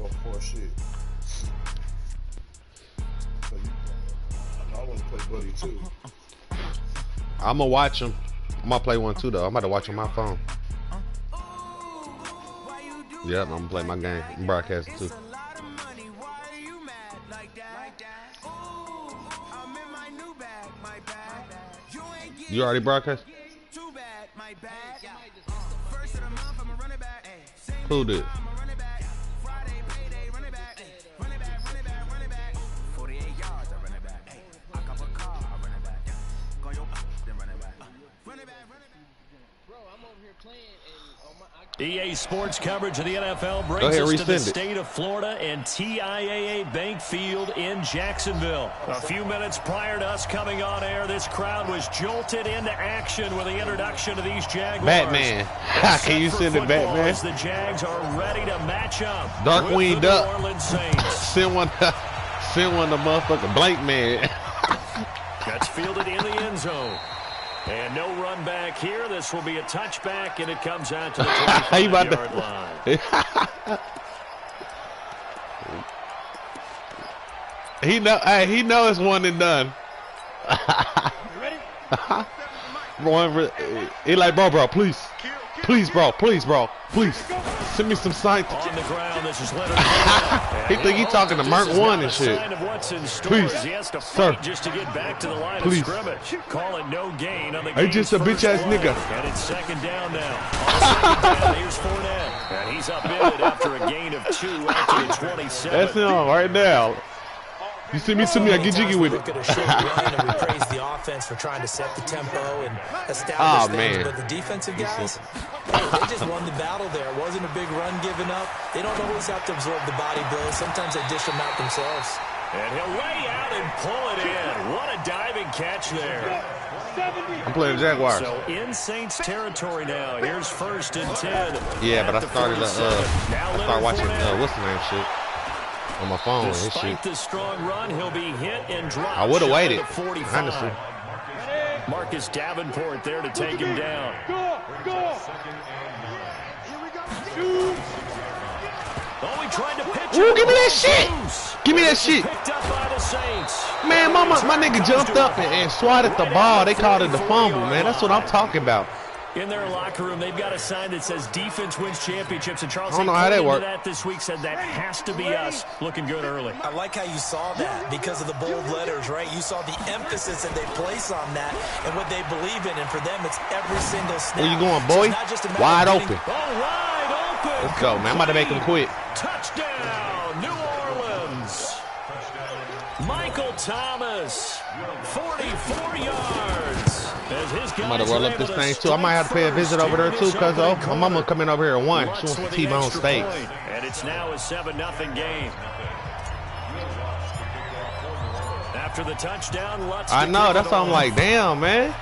PS4 shit. So I want to play Buddy too. I'm gonna watch him. I'm gonna play one too though. I'm about to watch on my phone. Yep, I'm gonna play my game. I'm broadcasting too. You already broadcast? Who did? EA Sports coverage of the NFL brings us to the state of Florida and TIAA Bank Field in Jacksonville. A few minutes prior to us coming on air, this crowd was jolted into action with the introduction of these Jaguars. Batman. How can you send it, Batman? The Jags are ready to match up. Darkwing Duck. Send one to motherfucking Blank Man. That's fielded in the end zone. And no run back here. This will be a touchback, and it comes out to the 25-yard line. He know it's one and done. He like, bro, please, bro, please, send me some signs. On the ground, this is Leonard. He think he talking to Mark One and shit. Please, sir, just to get back to the line of scrimmage. Call it no gain on the game's just a bitch ass nigga. And it's second down now. Here's Fournette, and he's upended after a gain of 2 after the 27. That's him right now. You see me, I get jiggy with it. Look at a short run, and we praise the offense for trying to set the tempo and establish things. But the defensive guys, they just won the battle there. It wasn't a big run given up. They don't always have to absorb the body blows. Sometimes they dish them out themselves. And he'll lay out and pull it in. What a diving catch there. I'm playing Jaguars. So in Saints territory now. Here's 1st and 10. Yeah, but I started watching what's the name shit on my phone. Despite the strong run, he'll be hit and dropped. I would have waited, honestly. Marcus Davenport there to take him down. Oh, he tried to pitch. Ooh, give me that shit. Give me that shit. Picked up by the Saints. Man, my nigga jumped up and swatted the ball. They called it the fumble, man. That's what I'm talking about. In their locker room, they've got a sign that says defense wins championships. And Charles, I don't know how that works. That this week said that has to be us. Looking good early. I like how you saw that because of the bold letters, right? You saw the emphasis that they place on that and what they believe in. And for them, it's every single snap. Where you going, boy? Wide open. Oh, wide open. Let's go, man. I'm about to make him quit. Touchdown, New Orleans. Michael Thomas, 44 yards. I'm about to roll up this thing too. I might have to pay a visit over there too, cuz my mama coming over here at 1. She wants to T-bone steaks. And it's now a 7-0 game. After the touchdown, Lutz. I know, that's why I'm like, damn, man.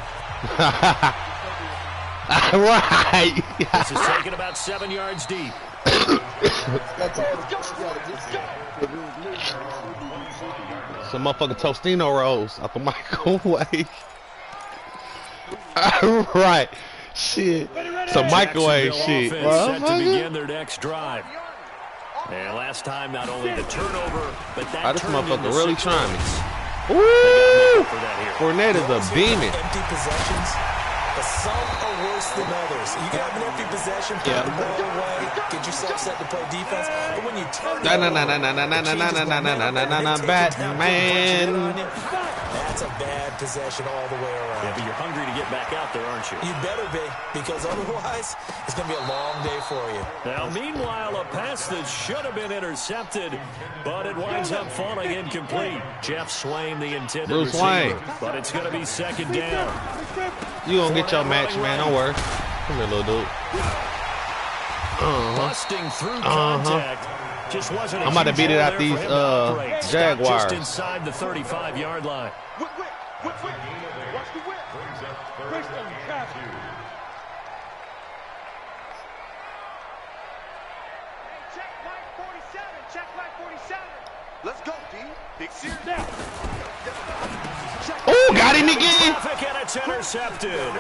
Right. This is taken about 7 yards deep. Some motherfucking Tostino rolls out the microwave. Right. Shit. Some microwave shit. Set to begin their next drive. And last time, not only the turnover, but that this motherfucker really trying me. Woo! Fournette is a beaming. Empty possessions. But some are worse than others. You can have an empty possession, put the ball away, get yourself set to play defense. But when you turn Batman. That's a bad possession all the way around. Yeah, but you're hungry to get back out there, aren't you? You better be, because otherwise it's going to be a long day for you. Now, meanwhile, a pass that should have been intercepted, but it winds up falling incomplete. Jeff Swain, the intended Bruce receiver, Wayne. but it's going to be second down. You gonna get your match, man. Don't worry. Come here, little dude. Busting through contact. Just wasn't I'm about to beat it out these Jaguars. Just inside the 35-yard line. Watch the whip. Check flag 47. Check flag 47. Let's go, D. Big series now. Oh, got him again. Traffic, and it's intercepted.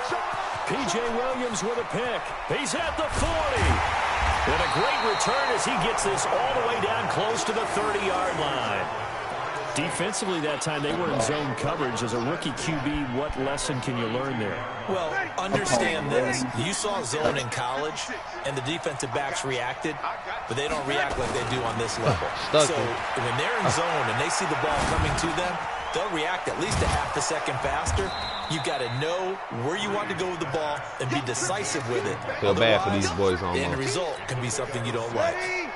P.J. Williams with a pick. He's at the 40. And a great return as he gets this all the way down close to the 30-yard line. Defensively that time, they were in zone coverage. As a rookie QB, what lesson can you learn there? Well, understand this. You saw zone in college, and the defensive backs reacted, but they don't react like they do on this level. So when they're in zone and they see the ball coming to them, they'll react at least a half a second faster. You've got to know where you want to go with the ball and be decisive with it. Feel bad for these boys almost. The end result can be something you don't like.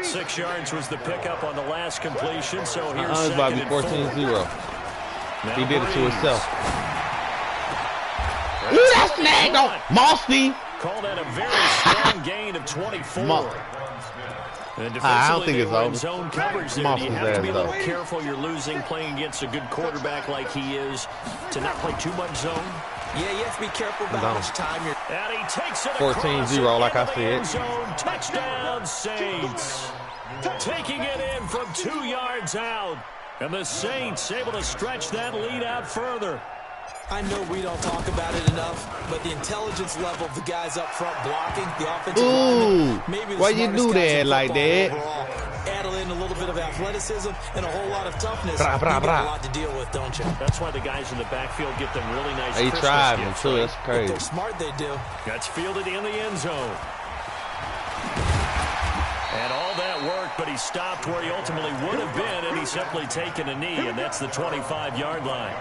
6 yards was the pickup on the last completion, so here's it's about to be 14-0. He did it to himself. Ooh, that's snagged on Mossy. Call that a very strong gain of 24. I don't think it's over. Zone coverage there. You have to be a little careful. You're losing playing against a good quarterback like he is to not play too much zone. Yeah, you have to be careful about how much time you're... And he takes it 14-0, like I said. Zone. Touchdown, Saints. Taking it in from 2 yards out. And the Saints able to stretch that lead out further. I know we don't talk about it enough, but the intelligence level of the guys up front blocking, the offensive linemen, maybe the why you do that like that? Overall. Add in a little bit of athleticism and a whole lot of toughness. You got a lot to deal with, don't you? That's why the guys in the backfield get them really nice. They tried him too. That's crazy. If they're smart, they do. That's fielded in the end zone. And all that worked, but he stopped where he ultimately would have been, and he's simply taken a knee, and that's the 25-yard line.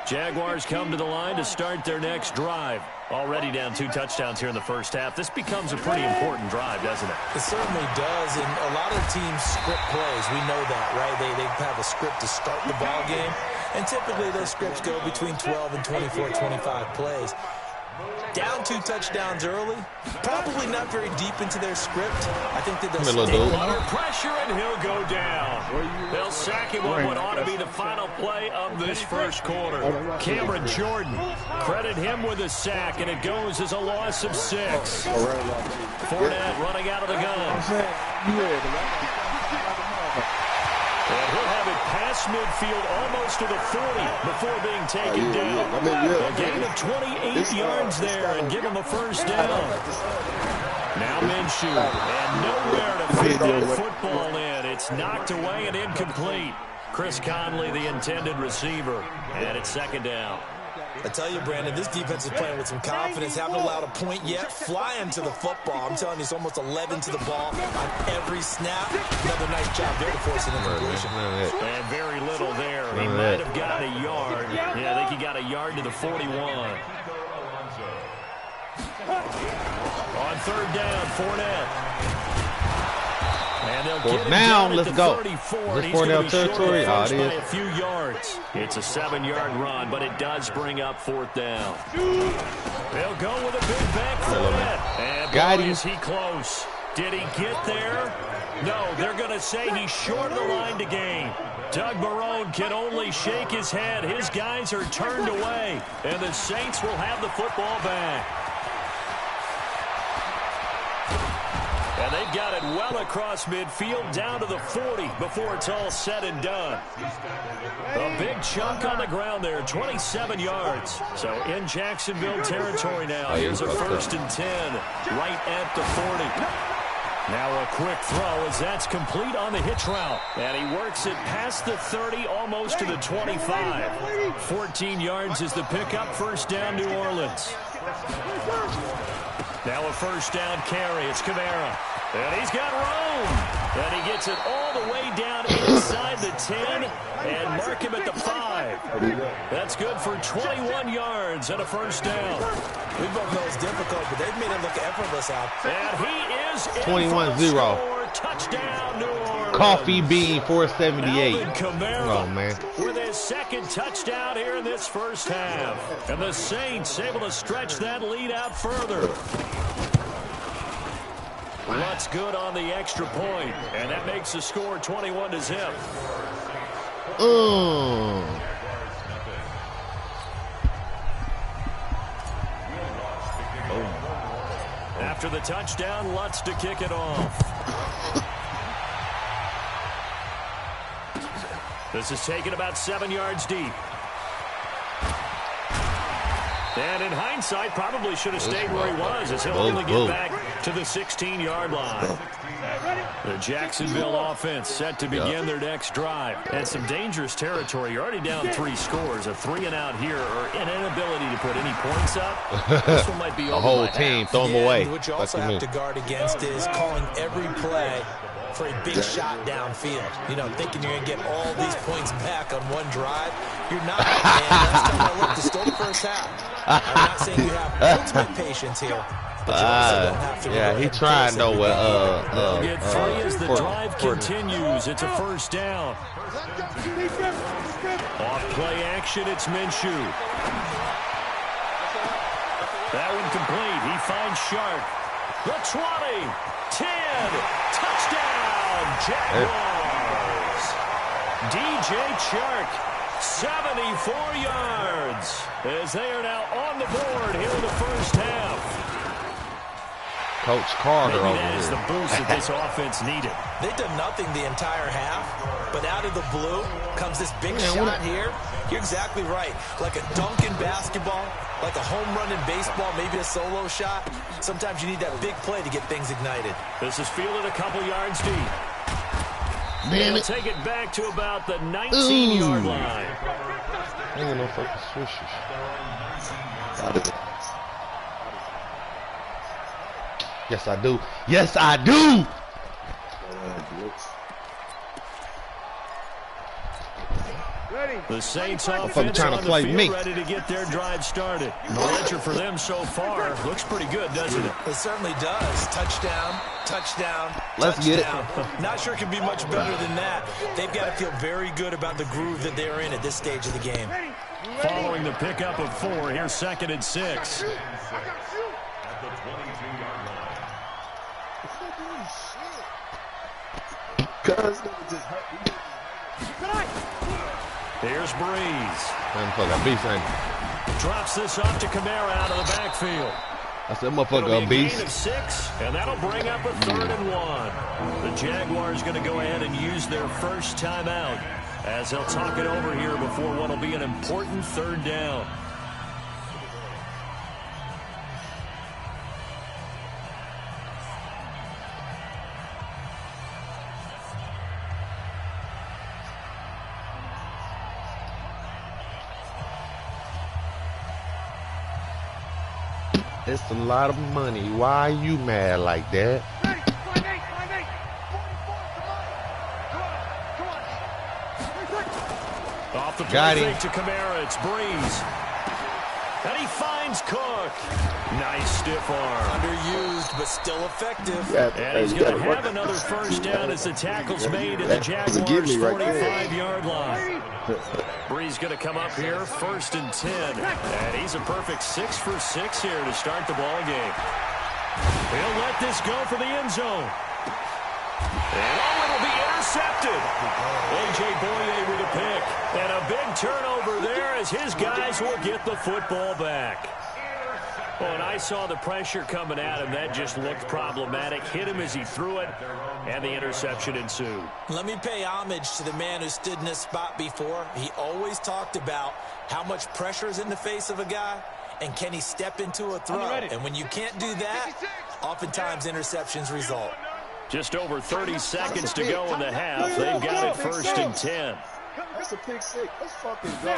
Jaguars come to the line to start their next drive. Already down 2 touchdowns here in the first half. This becomes a pretty important drive, doesn't it? It certainly does, and a lot of teams script plays. We know that, right? They have a script to start the ball game, and typically those scripts go between 12 and 24, 25 plays. Down 2 touchdowns early, probably not very deep into their script. I think that they'll stay under pressure, and he'll go down. They'll sack him on what ought to be the final play of this first quarter. Cameron Jordan, credit him with a sack, and it goes as a loss of 6. Fournette running out of the gun. And he'll have it past midfield almost to the 40 before being taken down. A gain of 28 yards there and give him a first down. Now Minshew, and nowhere to fit that football in. It's knocked away and incomplete. Chris Conley, the intended receiver, and it's second down. I tell you, Brandon, this defense is playing with some confidence. Haven't allowed a point yet. Flying to the football. I'm telling you, it's almost 11 to the ball on every snap. Another nice job there to force an incompletion. And very little there. He might have gotten a yard. Yeah, I think he got a yard to the 41. On third down, Fournette. And they'll get him down. Let's go. Is this 4-down territory? Oh, it is. A few yards. It's a 7-yard run, but it does bring up fourth down. They'll go with a big back Fournette. And boy, is he close. Did he get there? No, they're going to say he's short of the line to gain. Doug Marrone can only shake his head. His guys are turned away, and the Saints will have the football back. And they've got it well across midfield, down to the 40 before it's all said and done. A big chunk on the ground there, 27 yards. So in Jacksonville territory now. Here's a 1st and 10, right at the 40. Now a quick throw as that's complete on the hitch route. And he works it past the 30, almost to the 25. 14 yards is the pickup, first down New Orleans. Now a first down carry. It's Kamara. And he's got room. And he gets it all the way down inside the 10 and mark him at the 5. That's good for 21 yards and a first down. We both know it's difficult, but they've made it look effortless out. And he is 21-0. Touchdown, New Orleans. Coffee Bean 478. Oh, man. With his second touchdown here in this first half. And the Saints able to stretch that lead out further. Lutz good on the extra point, and that makes the score 21-0. After the touchdown, Lutz to kick it off. This is taken about 7 yards deep. And in hindsight, probably should have stayed where he was, as he'll only get back to the 16-yard line. The Jacksonville offense set to begin their next drive. And some dangerous territory. You're already down 3 scores. A 3-and-out here, or an inability to put any points up. This one might be over. The whole team throw them away. What you also have to guard against is calling every play for a big shot downfield. You know, thinking you're going to get all these points back on one drive. You're not. And last time I looked, it's still the first half. I'm not saying you have ultimate patience here. Yeah, he tried though with get 3 as the drive continues. It's a first down. Off play action, it's Minshew. That one complete. He finds Shark. The 20, 10, touchdown, Jaguars. DJ Chark, 74 yards, as they are now on the board here in the first half. Coach Carter over that here. is the boost that this offense needed. They've done nothing the entire half, but out of the blue comes this big shot here. You're exactly right. Like a dunk in basketball, like a home run in baseball, maybe a solo shot. Sometimes you need that big play to get things ignited. This is fielded a couple yards deep. Damn it. Take it back to about the 19-yard line. Ain't got no fucking switches. Yes, I do. Yes, I do. The Saints offense trying to on play the field, me. ready to get their drive started. The ledger for them so far looks pretty good, doesn't it? It certainly does. Touchdown, touchdown, Let's touchdown. get it. Not sure it can be much better than that. They've got to feel very good about the groove that they're in at this stage of the game. Following the pickup of 4, here's 2nd and 6. Here's Breeze. Drops this off to Kamara out of the backfield. I said, motherfucker, a beast. Gain of 6, and that'll bring up a 3rd and 1. The Jaguars going to go ahead and use their first timeout, as they'll talk it over here before what will be an important 3rd down. It's a lot of money. Why are you mad like that? Off the Got play him. fake to Kamara, it's Breeze. And he finds Cook. Nice stiff arm. Underused, but still effective. And he's going to have another first down as the tackle's made at the Jaguars' 45-yard line. Breeze going to come up here, 1st and 10. And he's a perfect 6 for 6 here to start the ball game. He'll let this go for the end zone. And it'll be intercepted. A.J. Boye with a pick. And a big turnover there as his guys will get the football back. Well, and I saw the pressure coming at him. That just looked problematic. Hit him as he threw it, and the interception ensued. Let me pay homage to the man who stood in this spot before. He always talked about how much pressure is in the face of a guy, and can he step into a throw. And when you can't do that, oftentimes interceptions result. Just over 30 seconds to go in the half. They've got it 1st and 10. That's a pick 6. Let's fucking go.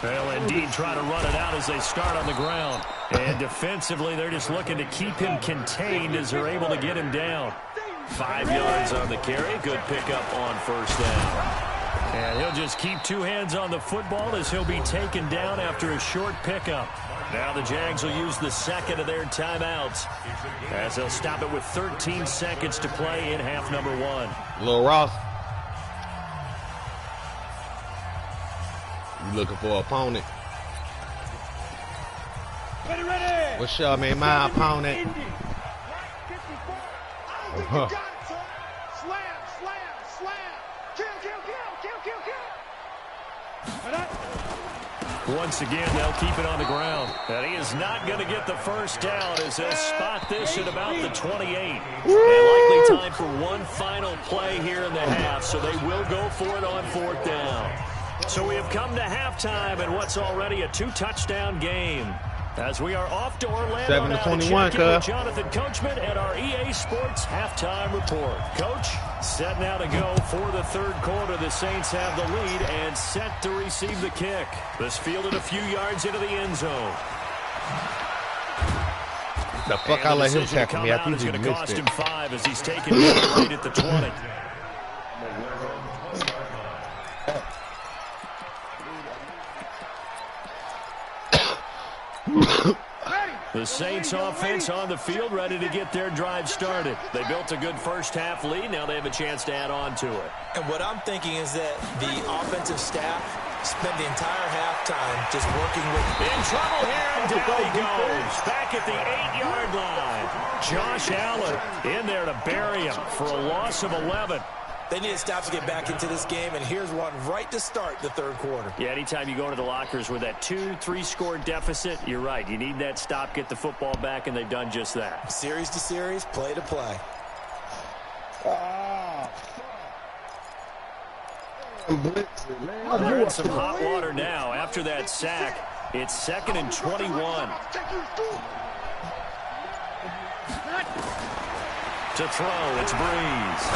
They'll indeed try to run it out as they start on the ground. And defensively, they're just looking to keep him contained as they're able to get him down. 5 yards on the carry. Good pickup on 1st down. And he'll just keep 2 hands on the football as he'll be taken down after a short pickup. Now the Jags will use the 2nd of their timeouts as they'll stop it with 13 seconds to play in half number 1. Lil Ross. You looking for an opponent? Ready. What's up, man? My opponent. Slam. Kill. Once again, they'll keep it on the ground. And he is not going to get the first down as they'll spot this at about the 28. And likely time for one final play here in the half, so they will go for it on 4th down. So we have come to halftime in what's already a 2-touchdown game. As we are off to Orlando now to check in with Jonathan Coachman at our EA Sports Halftime Report. Coach, set now to go for the third quarter. The Saints have the lead and set to receive the kick. This fielded a few yards into the end zone. The fuck I let him tackle me. I think he missed it. 5 as he's taken right at the 20. The Saints offense on the field, ready to get their drive started. They built a good first half lead. Now they have a chance to add on to it. And what I'm thinking is that the offensive staff spent the entire halftime just working with... In trouble here, and down he goes. Back at the 8-yard line. Josh Allen in there to bury him for a loss of 11. They need to stop to get back into this game, and here's one right to start the third quarter. Yeah, anytime you go into the lockers with that 2-3 score deficit, you're right. You need that stop, get the football back, and they've done just that. Series to series, play to play. They're in some hot water now. After that sack, it's 2nd and 21. To throw, it's Breeze.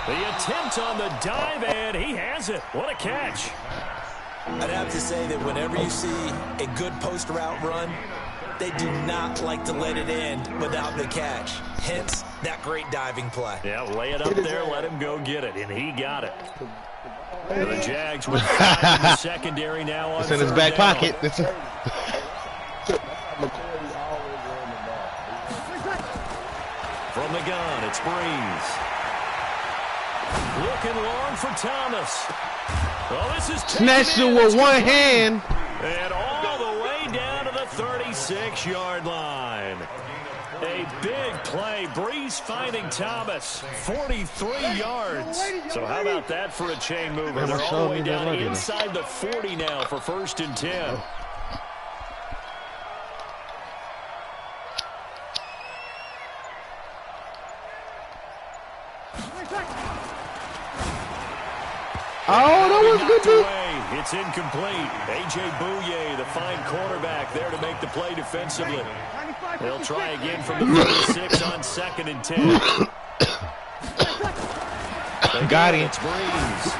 The attempt on the dive, and he has it. What a catch. I'd have to say that whenever you see a good post route run, they do not like to let it end without the catch. Hence, that great diving play. Yeah, lay it up there, let him go get it, and he got it. The Jags with 5 in the secondary now on it's in his back down. pocket. From the gun, it's Breeze. Looking long for Thomas. Well, this is snatched it with one hand. And all the way down to the 36-yard line. A big play. Breeze finding Thomas. 43 yards. So how about that for a chain mover? They're all the way down inside the 40 now for 1st and 10. Oh, that was good, dude. It's incomplete. A.J. Bouye, the fine quarterback, there to make the play defensively. They'll try again from the 36 on 2nd and 10. Got him. It's Breeze.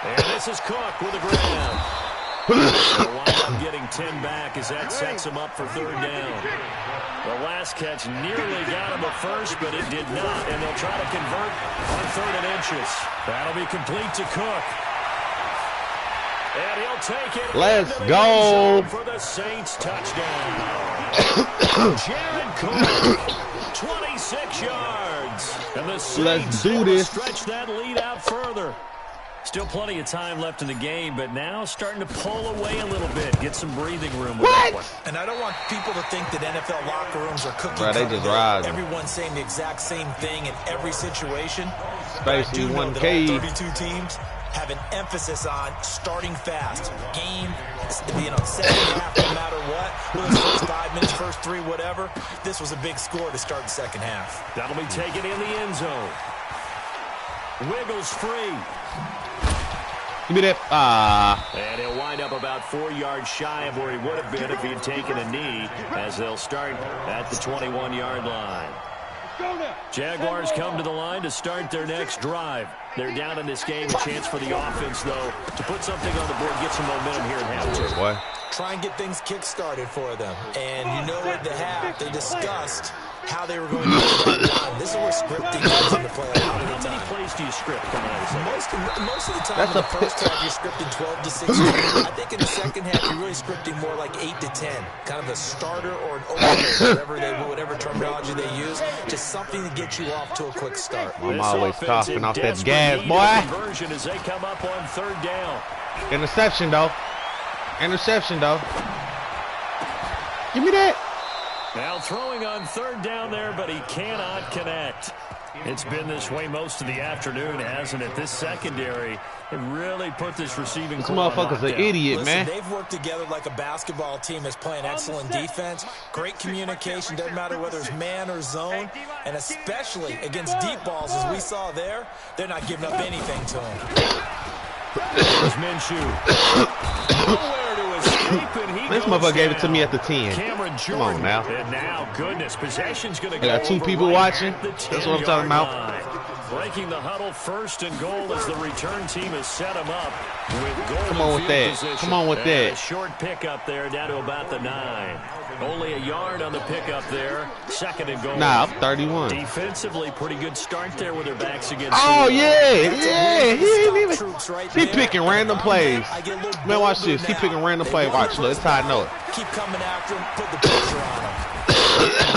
And this is Cook with a grab. They'll wind up getting 10 back as that sets him up for 3rd down. The last catch nearly got him at first, but it did not, and they'll try to convert on 3rd and inches. That'll be complete to Cook. And he'll take it. Let's go. For the Saints touchdown. Jared Cook, 26 yards. And the Saints stretch that lead out further. Still plenty of time left in the game, but now starting to pull away a little bit, get some breathing room with that one. And I don't want people to think that NFL locker rooms are cookie cutter. They just rise. Everyone's saying the exact same thing in every situation. Basically, 1K. 32 teams have an emphasis on starting fast. Game, second half, no matter what. Whether it's first 5 minutes, first 3, whatever. This was a big score to start the second half. That'll be taken in the end zone. Wiggles free. Give me that. And he'll wind up about 4 yards shy of where he would have been if he had taken a knee, as they'll start at the 21-yard line. Jaguars come to the line to start their next drive. They're down in this game. A chance for the offense, though, to put something on the board, get some momentum here at halftime. Try and get things kick-started for them. And you know at the half, they discussed how they were going to do that. This is where scripting comes into play. How many plays do you script coming out of the second? Most of the time in the first half, you're scripting 12 to 16. I think in the second half, you're really scripting more like 8 to 10. Kind of a starter or an opener, whatever terminology they use. Just something to get you off to a quick start. I'm always coughing off that gas, boy. Conversion as they come up on 3rd down. Interception, though. Interception, though. Give me that. Now throwing on 3rd down there, but he cannot connect. It's been this way most of the afternoon, hasn't it? This secondary really put this receiving This motherfucker's an idiot, man. They've worked together like a basketball team that's playing excellent defense. Great communication, doesn't matter whether it's man or zone. And especially against deep balls, as we saw there, they're not giving up anything to them. Here's Minshew. This motherfucker gave it to me at the 10. Come on now. And now, goodness, possession's going to go. I got 2 people watching. That's what I'm talking about. Breaking the huddle, first and goal as the return team has set him up with goal. Come on with that. Position. Come on with that. A short pickup there down to about the 9. Only a yard on the pickup there. Second and goal. Nah, I'm 31. Defensively, pretty good start there with their backs against. Oh, yeah. He ain't even. He picking random plays. Man, watch this. He picking random plays. Watch, look. That's how I know it. Keep coming after him. Put the pressure on him.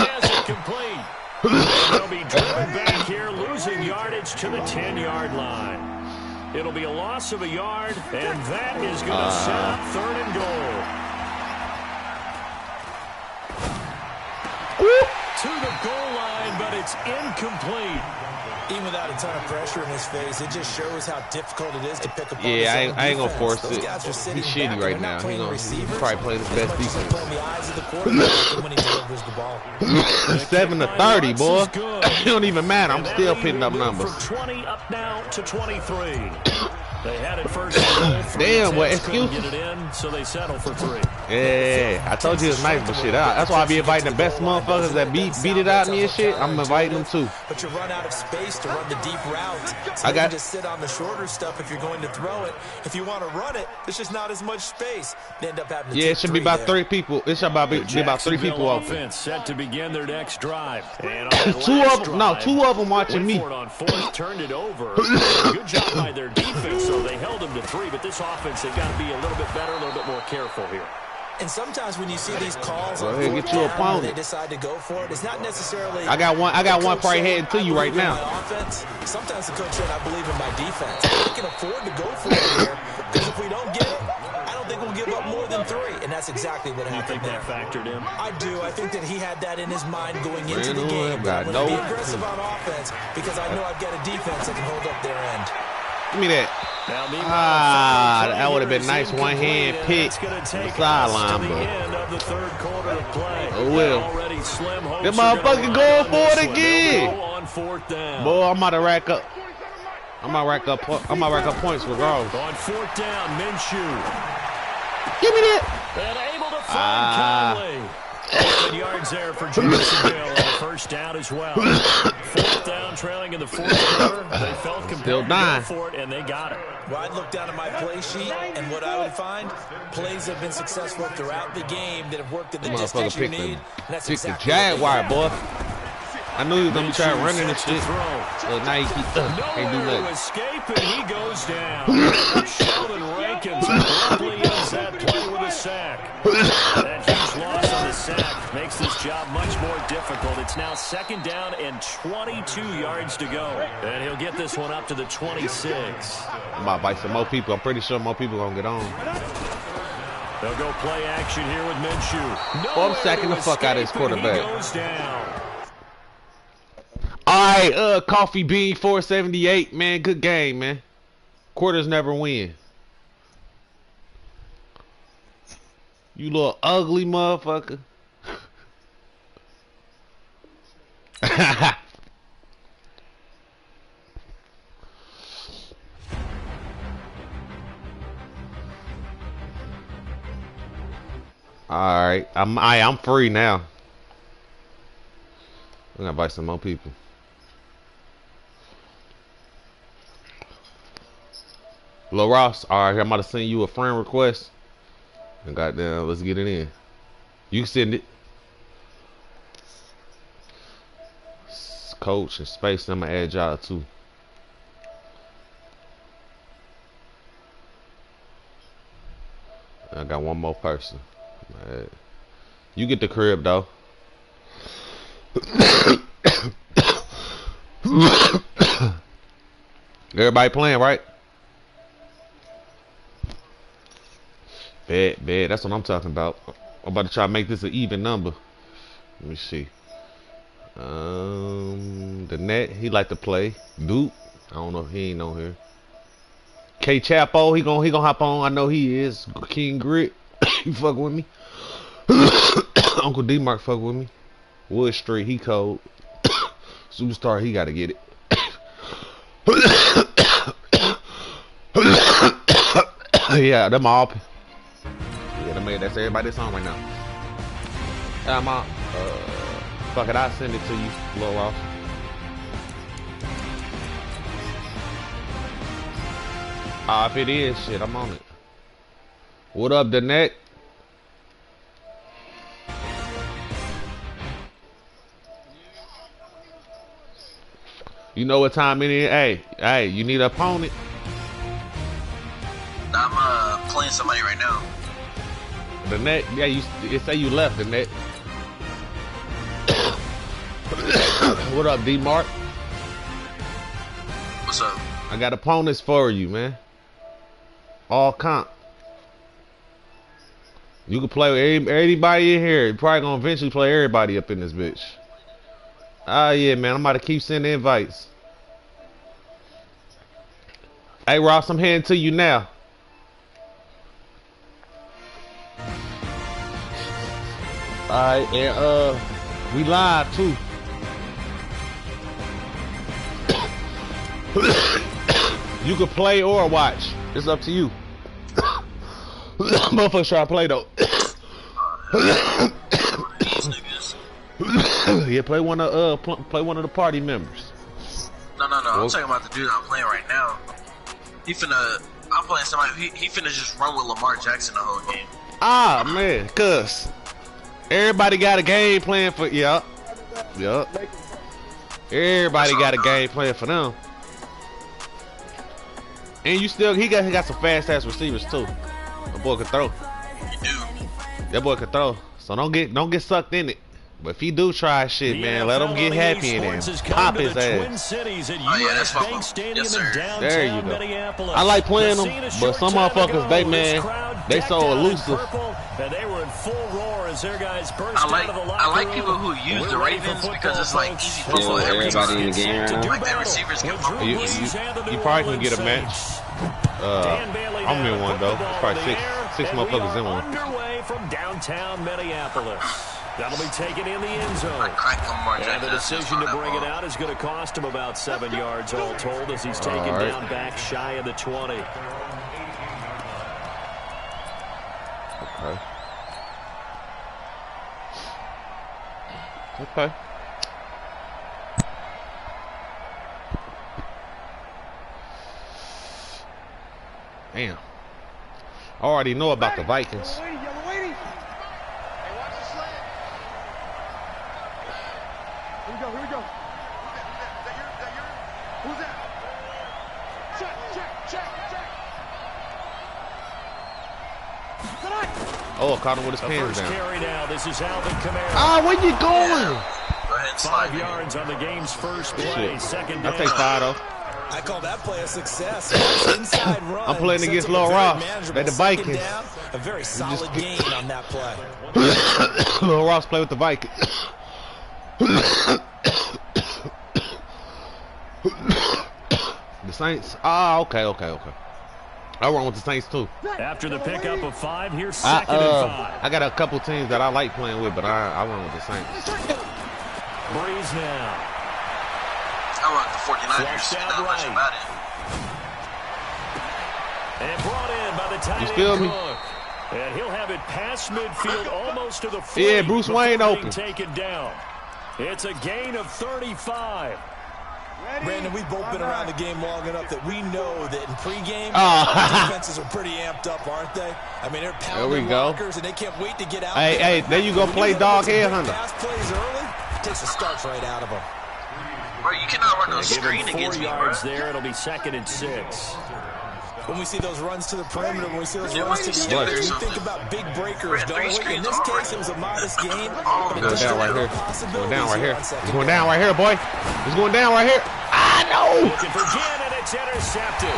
Has it complete. They'll be driven back here, losing yardage to the 10-yard line. It'll be a loss of a yard, and that is going to set up third and goal. To the goal line, but it's incomplete. Even without a ton of pressure in his face, it just shows how difficult it is to pick up. Yeah, I ain't gonna force it. He's shitty right now. He probably playing his best defense. 7 to 30, boy. It don't even matter. I'm still picking up numbers. 20 up now to 23. They had it first and goal. Damn, what excuse? Get it in, so they settle for 3. Yeah, I told you it's nice, but shit, that's why I be inviting the best motherfuckers that beat it out in and shit. I'm inviting them too. But you run out of space to run the deep route. So you just sit on the shorter stuff if you're going to throw it. If you want to run it, there's just not as much space. They end up having to it should be about 3 people. It should be about 3 people open. Set to begin their next drive. And 2 of them watching me. On 4th, turned it over. Good job by their defense. So they held them to 3, but this offense, they've got to be a little bit better, a little bit more careful here. And sometimes when you see these calls on get you a they decide to go for it, it's not necessarily. I got one probably heading to you right now. Offense. Sometimes the coach said, "I believe in my defense." We can afford to go for it here because if we don't get it, I don't think we'll give up more than 3, and that's exactly what happened. You think that factored in? I do. I think that he had that in his mind going into the game. I'm going to be aggressive on offense because I know I've got a defense that can hold up their end. Give me that. That would have been nice one-hand pick on the sideline, but oh well. That motherfucker going for it again. Boy, I'm about to rack up. I'm about to rack up points regardless. On 4th down, Minshew. Give me that. And able to find Conley. 11 yards there for Jacksonville on the first down as well. 4th down, trailing in the 4th quarter. They felt compelled to go for it, and they got it. Well, I'd look down at my play sheet, and what I would find, plays have been successful throughout the game that have worked at the distance you need. Pick the Jaguar, boy. I knew he was going to be trying to run in this shit. But now he can't do nothing. Escape, and he goes down. Sheldon Rankins abruptly ends that play with a sack. That huge loss on the sack makes this job much more difficult. It's now 2nd down and 22 yards to go. And he'll get this one up to the 26. I'm about to bite some more people. I'm pretty sure more people are going to get on. They'll go play action here with Minshew. I'm sacking the fuck out of this quarterback. He goes down. All right, Coffee Bean 478, man. Good game, man. Quarters never win. You little ugly motherfucker. All right, I'm free now. I'm gonna invite some more people. Lil Ross, all right, I'm about to send you a friend request. And goddamn, let's get it in. You can send it. Coach and Space, I'm gonna add y'all too. I got one more person. Right. You get the crib though. Everybody playing, right? Bet. That's what I'm talking about. I'm about to try to make this an even number. Let me see. The net, he like to play. Duke, I don't know if he ain't on here. K Chapo, he gonna hop on. I know he is. King Grit, he fuck with me. Uncle D Mark fuck with me. Wood Street, he cold. Superstar, he gotta get it. Yeah, them all. Yeah, that's everybody that's on right now. I'm out. Fuck it, I'll send it to you, Lil Ross. If it is, shit, I'm on it. What up, Danette? You know what time it is? Hey, you need an opponent? I'm playing somebody right now. Danette, yeah, you say you left, Danette. What up, D-Mark? What's up? I got opponents for you, man. All comp. You can play with anybody in here. You're probably gonna eventually play everybody up in this bitch. Yeah, man. I'm about to keep sending invites. Hey, Ross, I'm heading to you now. Alright, and we live too. You can play or watch. It's up to you. Motherfuckers try to play though. Yeah, play one of the party members. No. I'm talking about the dude I'm playing right now. I'm playing somebody. He finna just run with Lamar Jackson the whole game. Ah man, cuz everybody got a game plan for yup. Everybody got a game plan for them. And he got some fast ass receivers too. That boy can throw. You do. That boy can throw. So don't get sucked in it. But if he do try shit, man, let him get happy in there. Pop his ass. Oh yeah, that's my phone. Yes, sir. There you go. I like playing them, but some motherfuckers, they so elusive. And they were in full roar as their guys burst I like people who use the Ravens because it's like easy football. Everybody in the game. Like their receivers can pump. You probably can get a match. I'm in one though. There's probably six motherfuckers in one. Underway from downtown Minneapolis. That'll be taken in the end zone. And the decision to bring it out is going to cost him about 7 yards all told as he's taken down back shy of the 20. Okay. Damn. I already know about the Vikings. Here we go. Who's that? Check. Oh, I caught him with his pants down. Carry now. This is Alvin Kamara. Ah, where you going? Go ahead, 5 yards on the game's first play. Second down. I'll take 5 though. I call that play a success. Inside run. I'm playing against Lil Ross. They the Vikings. Down, a very solid gain on that play. Lil Ross play with the Vikings. The Saints. Okay. I run with the Saints too. After the pickup of 5, here's second and 5. I got a couple teams that I like playing with, but I run with the Saints. Breeze now. I run the 49ers. Not much about it. And brought in by the tight end. You feel me? And he'll have it past midfield almost to the 40. Yeah, Bruce Wayne open. Taken down. It's a gain of 35. Brandon, we've both been around the game long enough that we know that in pregame, defenses are pretty amped up, aren't they? I mean, they're pounding blockers, and they can't wait to get out. Hey, there you go, play dog headhunter. Pass plays early, takes the starts right out of them. Bro, you cannot run no screen Give him 4 against me, yards bro. there. It'll be 2nd and 6. When we see those runs to the perimeter, when we see those runs to the edge, we think about big breakers, don't we? In this case, it was a modest gain. Going down right here. Going down right here. It's going down right here, boy. It's going down right here. I know. Looking for Jen, and it's intercepted.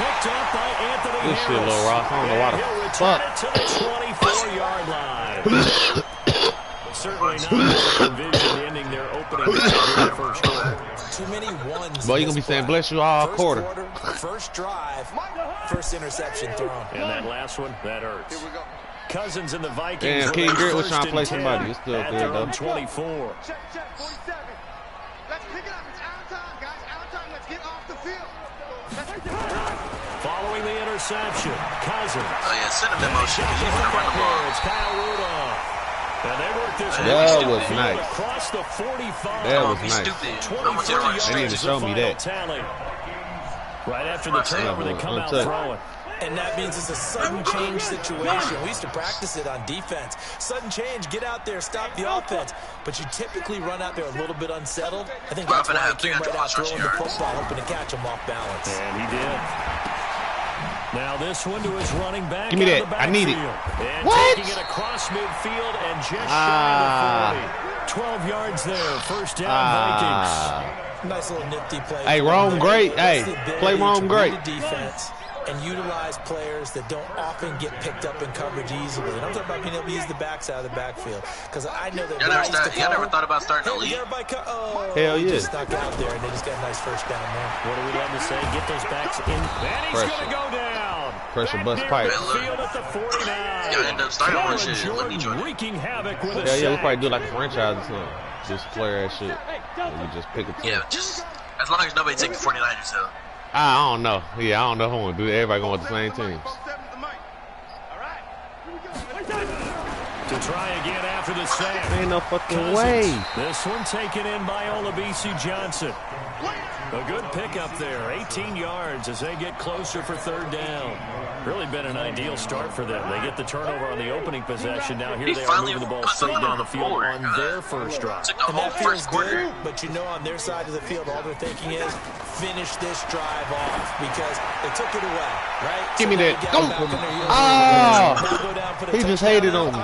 Picked up by Anthony This shit, Harris. Lil Ross. I don't know why the fuck. He'll return it to the 24-yard line. Certainly not envisioned ending their opening in the first quarter. Too many ones. Boy, you gonna be saying bless you all quarter. First drive, first interception thrown. And that last one, that hurts. Here we go. Cousins and the Vikings. Damn, King Garrett was trying to play somebody. It's still at good their though. own 24. Check, 47. Let's pick it up. It's out of time, guys. Out of time. Let's get off the field. Following the interception, Cousins. Oh, yeah, send him in motion. He's going to run the ball. It's Kyle Rudolph. And they work this that was nice. Across the 45. That was nice. They need to show me that. Tally. Right after the turnover, they come out throwing. And that means it's a sudden change situation. We used to practice it on defense. Sudden change, get out there, stop the offense. But you typically run out there a little bit unsettled. I think that's why he came right out throwing the football, hoping to catch him off balance. And he did. Now this one to his running back. Give me that. I need it. And what? Taking it across midfield and just shy of the 40. 12 yards there. First down, Vikings. Nice little nifty play. Hey, Rome great. Hey, play Rome great. Defense and utilize players that don't often get picked up in coverage easily. And I'm talking about being able to use the backs out of the backfield. Because I know that y'all never thought about starting to lead. Hell yeah. Just stuck out there, and they just got a nice first down there. What do we love to say? Get those backs in. And he's going to go down. Pressure bust pipe. Field at the 49. Y'all end up starting with shit. Let me join. Wreaking havoc with a yeah, we probably do like a franchise or something. Just flare that shit. We just pick a team. Yeah, just as long as nobody take the 49ers, though. I don't know. Yeah, I don't know who want to do it. Everybody going with the same teams. To try again after the sack. Ain't no fucking Cousins. way. This one taken in by Olabisi Johnson. A good pickup there. 18 yards as they get closer for third down. Really been an ideal start for them. They get the turnover on the opening possession. Now here they are moving the ball straight down the field on their first drive. And that feels good, but you know on their side of the field, all they're thinking is finish this drive off because they took it away, right? Give me that. Go. He just hated on me.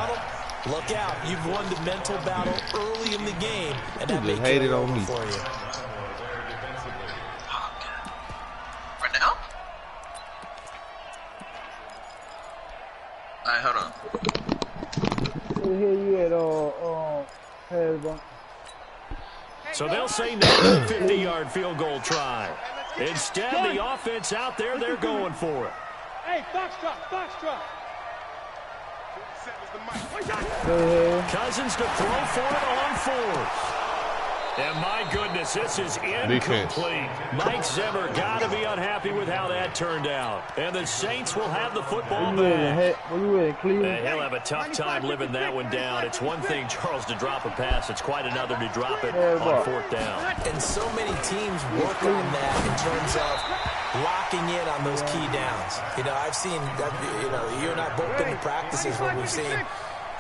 Look out. You've won the mental battle early in the game, and that just hated on me. For you. Right now? All right, hold on. So they'll say no to the 50-yard field goal try. Instead, the offense out there, they're going for it. Hey, Foxtrot. Cousins to throw for it on fourth. And my goodness, this is incomplete. Mike Zimmer got to be unhappy with how that turned out. And the Saints will have the football back. And he'll have a tough time living that one down. It's one thing, Charles, to drop a pass. It's quite another to drop it on fourth down. And so many teams work on that in terms of locking in on those key downs. You know, I've seen that, you know, you and I both been to practices where we've seen,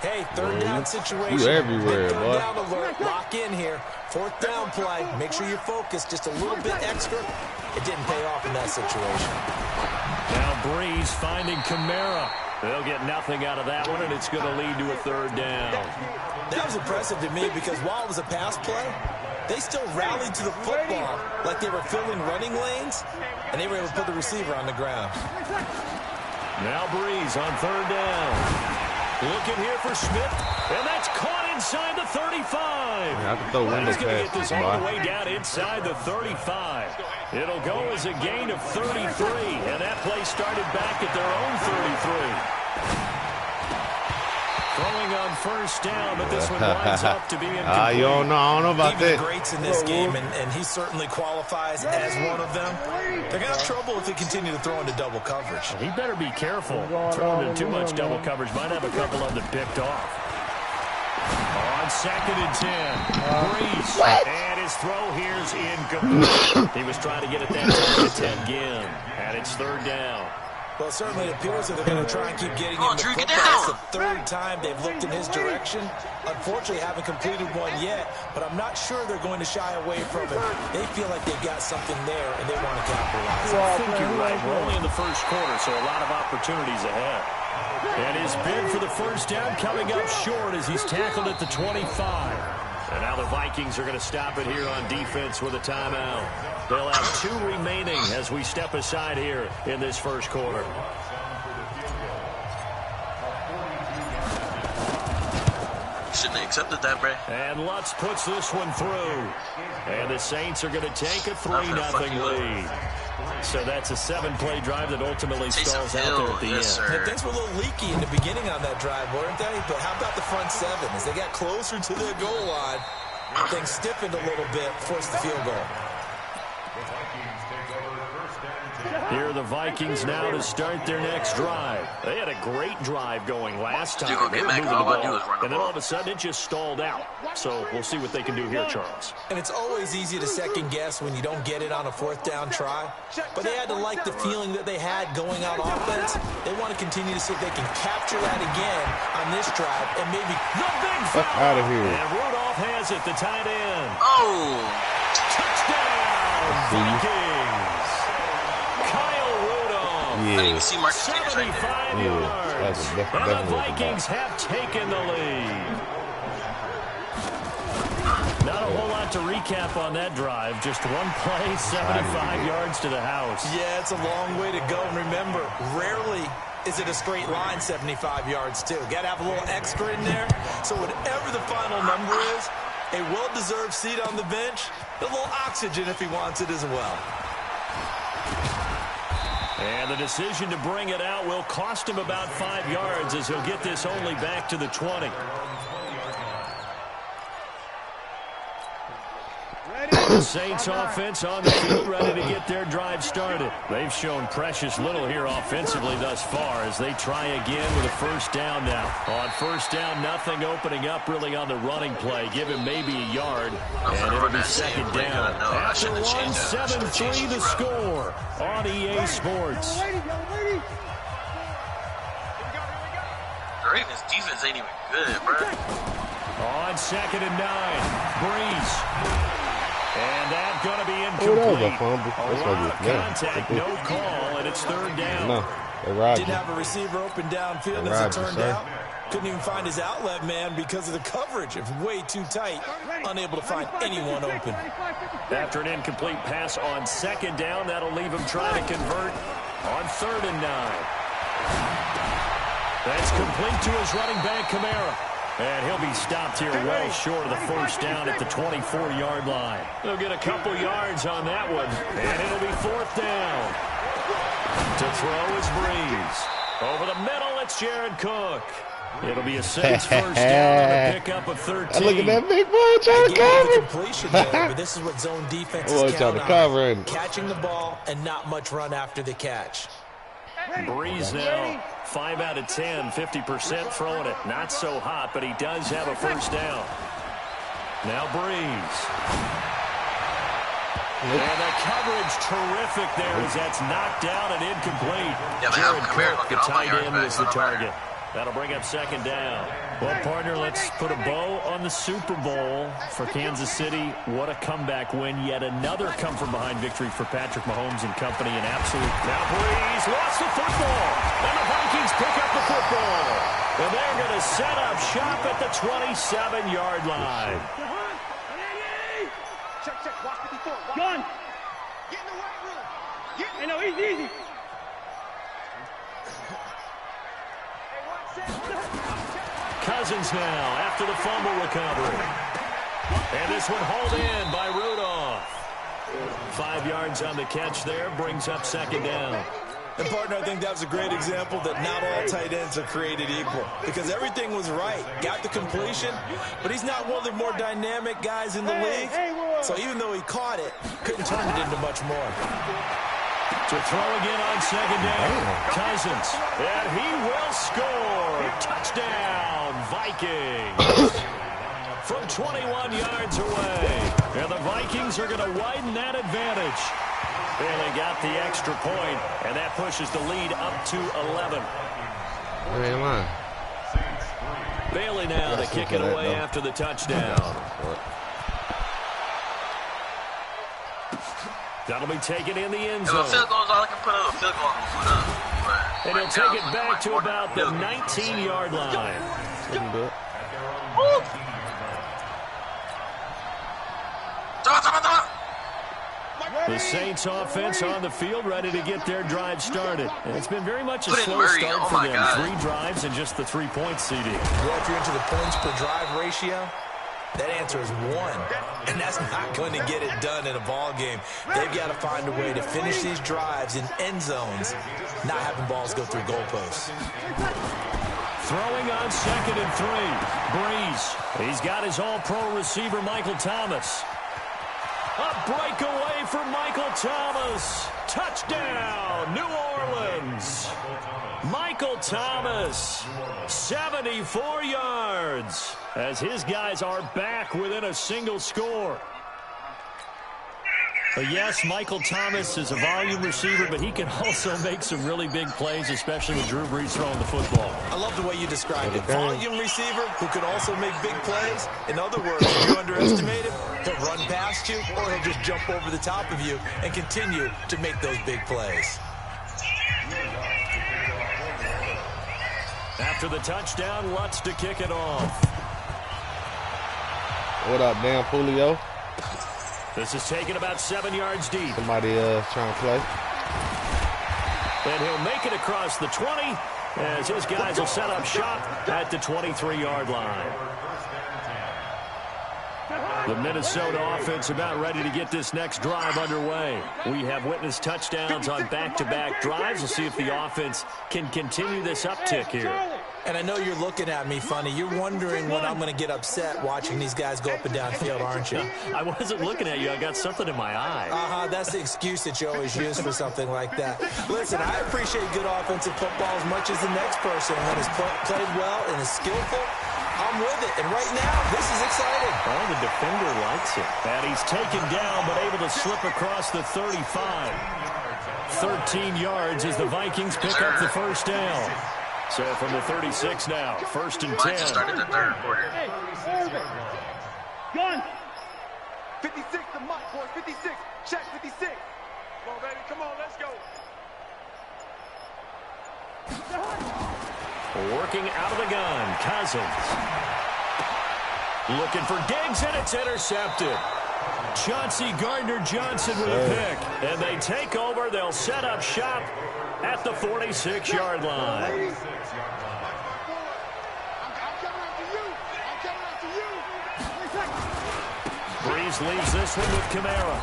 hey, third down situation. You everywhere, third boy. down alert. Lock in here. Fourth down play. Make sure you're focused just a little bit extra. It didn't pay off in that situation. Now Breeze finding Kamara. They'll get nothing out of that one, and it's going to lead to a third down. That was impressive to me because while it was a pass play, they still rallied to the football like they were filling running lanes, and they were able to put the receiver on the ground. Now Breeze on third down. Looking here for Smith, and that's caught inside the 35. Yeah, I can throw window He's going to get this passes, all the boy. way down inside the 35. It'll go as a gain of 33, and that play started back at their own 33. Throwing on first down, but this one winds up to be incomplete. I don't know about Even that. the greats in this game, and he certainly qualifies as one of them. They're going to have trouble if they continue to throw into double coverage. He better be careful. Throwing into too much double coverage might have a couple of them picked off. On 2nd and 10, Breeze. And his throw here's incomplete. He was trying to get it that time to 10 again. And it's third down. Well, certainly it appears that they're going to try and keep getting him the football. It's the third time they've looked in his direction. Unfortunately, haven't completed one yet, but I'm not sure they're going to shy away from it. They feel like they've got something there, and they want to capitalize. I think you're right. We're only in the first quarter, so a lot of opportunities ahead. And his bid for the first down coming up short as he's tackled at the 25. And now the Vikings are going to stop it here on defense with a timeout. They'll have 2 remaining as we step aside here in this first quarter. Shouldn't have accepted that, Bray. And Lutz puts this one through. And the Saints are going to take a 3-0 lead. So that's a 7-play drive that ultimately stalls out there at the end. And things were a little leaky in the beginning on that drive, weren't they? But how about the front 7? As they got closer to their goal line, things stiffened a little bit, forced the field goal. Here are the Vikings now to start their next drive. They had a great drive going last time. They were moving the ball, and then all of a sudden it just stalled out. So we'll see what they can do here, Charles. And it's always easy to second guess when you don't get it on a fourth down try. But they had to like the feeling that they had going on offense. They want to continue to see if they can capture that again on this drive and maybe the big foul. Out of here. And Rudolph has it, the tight end. Oh! Touchdown, Vikings. Kyle Rudolph. Yeah. You can see Marcus 75 yards. And the Vikings have taken the lead. Not a whole lot to recap on that drive. Just one play, 75 yards to the house. Yeah, it's a long way to go. And remember, rarely is it a straight line 75 yards, too. Got to have a little extra in there. So whatever the final number is, a well-deserved seat on the bench, a little oxygen if he wants it as well. And the decision to bring it out will cost him about 5 yards as he'll get this only back to the 20. The Saints offense on the field ready to get their drive started. They've shown precious little here offensively thus far as they try again with a first down now. On first down, nothing opening up really on the running play. Give him maybe a yard, and it'll be second down. After 1-7-3 the score on EA Sports. The Ravens defense ain't even good, bro. On 2nd and 9, Breeze. And that's going to be incomplete. A lot of contact, no call, and it's third down. No, didn't have a receiver open downfield as it turned out. Couldn't even find his outlet man because of the coverage. It was way too tight. Unable to find anyone open. After an incomplete pass on 2nd down, that'll leave him trying to convert on 3rd and 9. That's complete to his running back, Kamara. And he'll be stopped here well short of the first down at the 24-yard line. They'll get a couple yards on that one, and it'll be 4th down. To throw is Breeze. Over the middle, it's Jared Cook. It'll be a Saints first down on a pickup of 13. Look at that big boy trying to cover. Completion there, but this is what zone defenses count on. Catching the ball and not much run after the catch. Breeze now, 5 out of 10, 50% throwing it. Not so hot, but he does have a first down. Now Breeze. And the coverage terrific there as that's knocked down and incomplete. Jared Cook, the tight end, was the target. That'll bring up 2nd down. Well, partner, let's put a bow on the Super Bowl for Kansas City. What a comeback win. Yet another come-from-behind victory for Patrick Mahomes and company. An absolute. Now Breeze lost the football. And the Vikings pick up the football. And they're going to set up shop at the 27-yard line. Check, watch 54. Gun. Get in the white room. Hey, no, easy. Cousins now after the fumble recovery. And this one hauled in by Rudolph. 5 yards on the catch there, brings up 2nd down. And, partner, I think that was a great example that not all tight ends are created equal. Because everything was right. Got the completion, but he's not one of the more dynamic guys in the league. So even though he caught it, couldn't turn it into much more. To throw again on 2nd down. Cousins. And he will score. Touchdown, Vikings. From 21 yards away. And the Vikings are going to widen that advantage. They got the extra point, and that pushes the lead up to 11. Where am I? Bailey now to kick it away after the touchdown. That'll be taken in the end zone. If a field goes on, I can put a field goal on. And he'll take it back to about the 19-yard line. The Saints offense on the field ready to get their drive started. And it's been very much a slow start for them. 3 drives and just the 3-point CD. Well, if you're into the points per drive ratio, that answer is 1. And that's not going to get it done in a ball game. They've got to find a way to finish these drives in end zones, not having balls go through goalposts. Throwing on 2nd and 3. Breeze. He's got his all-pro receiver, Michael Thomas. A breakaway for Michael Thomas. Touchdown, New Orleans. Michael Thomas, 74 yards, as his guys are back within a single score. But yes, Michael Thomas is a volume receiver, but he can also make some really big plays, especially with Drew Brees throwing the football. I love the way you described it. Volume receiver who can also make big plays. In other words, if you underestimate him, he'll run past you or he'll just jump over the top of you and continue to make those big plays. After the touchdown, Lutz to kick it off. What up, damn Julio? This is taken about 7 yards deep. Somebody trying to play. And he'll make it across the 20 as his guys will set up shop at the 23-yard line. The Minnesota offense about ready to get this next drive underway. We have witnessed touchdowns on back-to-back drives. We'll see if the offense can continue this uptick here. And I know you're looking at me funny. You're wondering when I'm going to get upset watching these guys go up and down field, aren't you? I wasn't looking at you. I got something in my eye. That's the excuse that you always use for something like that. Listen, I appreciate good offensive football as much as the next person. When it's played well and is skillful, I'm with it. And right now, this is exciting. Oh, the defender likes it. And he's taken down, but able to slip across the 35. 13 yards as the Vikings pick up the first down. So from the 36 now, 1st and 10. Just started the third quarter. Gun. 56 to Mike, boy. 56. Check 56. Come on, baby. Come on, let's go. Working out of the gun, Cousins. Looking for Diggs, and it's intercepted. Chauncey Gardner-Johnson with a pick. And they take over. They'll set up shop at the 46-yard line. Breeze leaves this one with Kamara.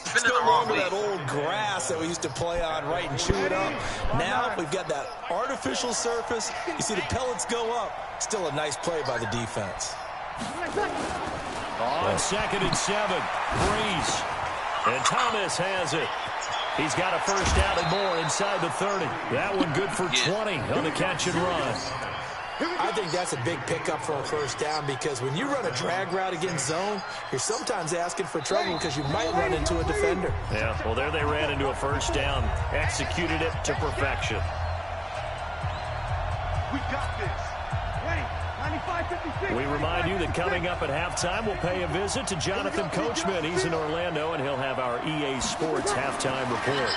Still remember that old grass that we used to play on, right, and chew it up. Now we've got that artificial surface. You see the pellets go up. Still a nice play by the defense. On 2nd and 7, Breeze. And Thomas has it. He's got a first down and more inside the 30. That one good for 20 on the catch and run. I think that's a big pickup for a first down because when you run a drag route against zone, you're sometimes asking for trouble because you might run into a defender. Yeah, well, there they ran into a first down. Executed it to perfection. We got this. Ready. 95-56. We remind you that coming up at halftime, we'll pay a visit to Jonathan Coachman. He's in Orlando, and he'll have our EA Sports halftime report.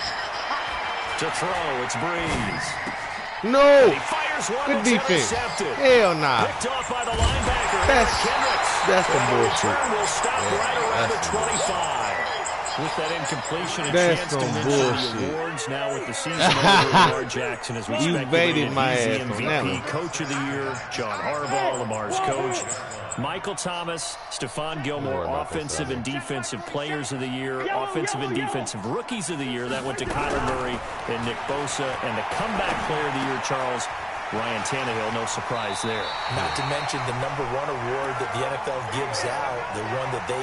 To throw, it's Breeze. No. He fires one. Good defense. Intercepted. Hell nah. Picked off by the linebacker. That's some bullshit. Will stop right around the 25. With that incompletion, a That's chance to some mention bullshit. the awards now with the season over. Lamar Jackson is You baited my ass on that MVP, one. Coach of the Year, John Harbaugh, Lamar's coach. Michael Thomas, Stephon Gilmore, Offensive and Defensive Players of the Year, Offensive and Defensive Rookies of the Year. That went to Kyler Murray and Nick Bosa. And the Comeback Player of the Year, Charles, Ryan Tannehill, no surprise there. Not to mention the #1 award that the NFL gives out, the one that they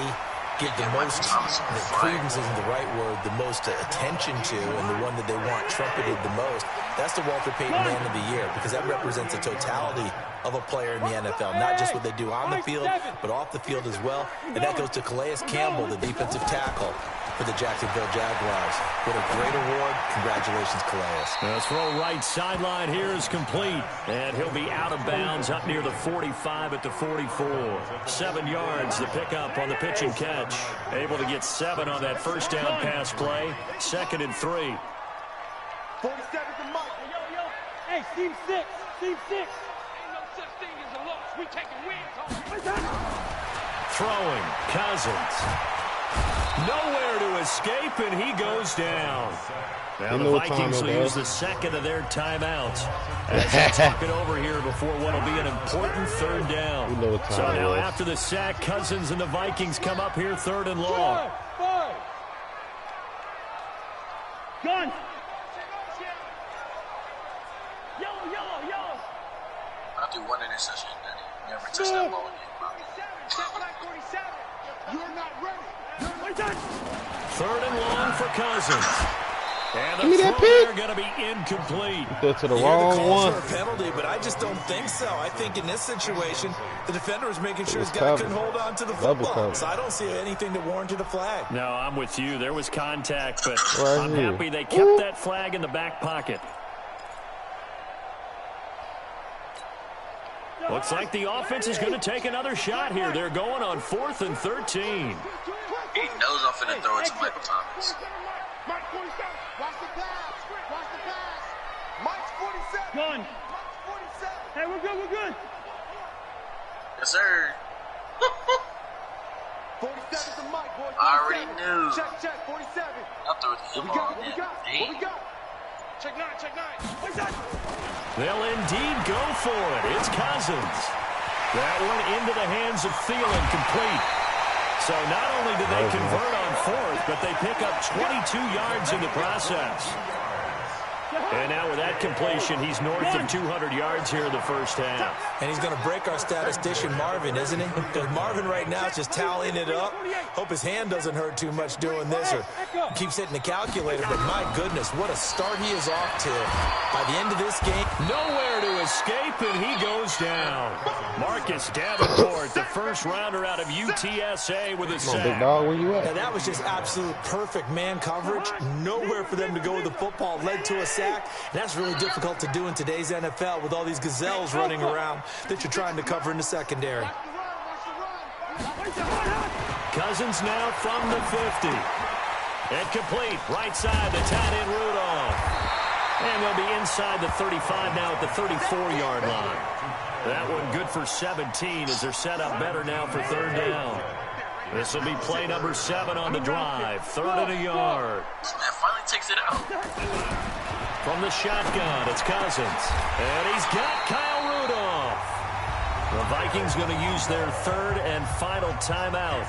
give the most, the credence isn't the right word, the most attention to, and the one that they want trumpeted the most. That's the Walter Payton Man of the Year, because that represents the totality of a player in the NFL, not just what they do on the field, but off the field as well. And that goes to Calais Campbell, the defensive tackle for the Jacksonville Jaguars. What a great award. Congratulations, Calais. The throw right sideline here is complete. And he'll be out of bounds up near the 45 at the 44. 7 yards, the pickup on the pitch and catch. Able to get 7 on that first down pass play. 2nd and 3. 47 to Mike. Yo. Hey, team 6. Team 6. Ain't no such thing as a loss. We taking wins. Throwing, Cousins. Nowhere to escape, and he goes down. Now the Vikings will use the second of their timeouts as they talk it over here before what will be an important 3rd down. So now after the sack, Cousins and the Vikings come up here 3rd and long. Gun. I threw one interception. Never touched that ball again. You're not ready. 3rd and long for Cousins. And Give me that pick. Going to be incomplete. Go to the wrong one. For a penalty, but I just don't think so. I think in this situation, the defender was making sure his guy couldn't hold on to the football. So I don't see anything that warranted a flag. No, I'm with you. There was contact, but I'm happy they kept that flag in the back pocket. Looks like the offense is going to take another shot here. They're going on 4th and 13. He knows I'm finna throw it to Michael Thomas. Mike 47. Watch the pass. Watch the pass. Mike's 47. Gun. Mike's 47. Hey, we're good. We're good. Yes, sir. 47 to Mike, boys. I already knew. Check. 47. I threw it to him all What we got? Check 9. What's that? They'll indeed go for it. It's Cousins. That one into the hands of Thielen, complete. So not only did they convert on 4th, but they pick up 22 yards in the process. And now with that completion, he's north of 200 yards here in the first half. And he's going to break our statistician Marvin, isn't he? Because Marvin right now is just tallying it up. Hope his hand doesn't hurt too much doing this or keeps hitting the calculator. But my goodness, what a start he is off to. By the end of this game, nowhere to escape, and he goes down. Marcus Davenport, the first rounder out of UTSA with a sack. Big dog, where you at? Now, that was just absolute perfect man coverage. Nowhere for them to go with the football. Led to a sack. And that's really difficult to do in today's NFL with all these gazelles running around that you're trying to cover in the secondary. Cousins now from the 50. And complete. Right side, the tight end Rudolph. And they'll be inside the 35 now at the 34-yard line. That one good for 17 as they're set up better now for 3rd down. This will be play number 7 on the drive. 3rd and a yard. That finally takes it out. From the shotgun, it's Cousins. And he's got Kyle Rudolph. The Vikings going to use their 3rd and final timeout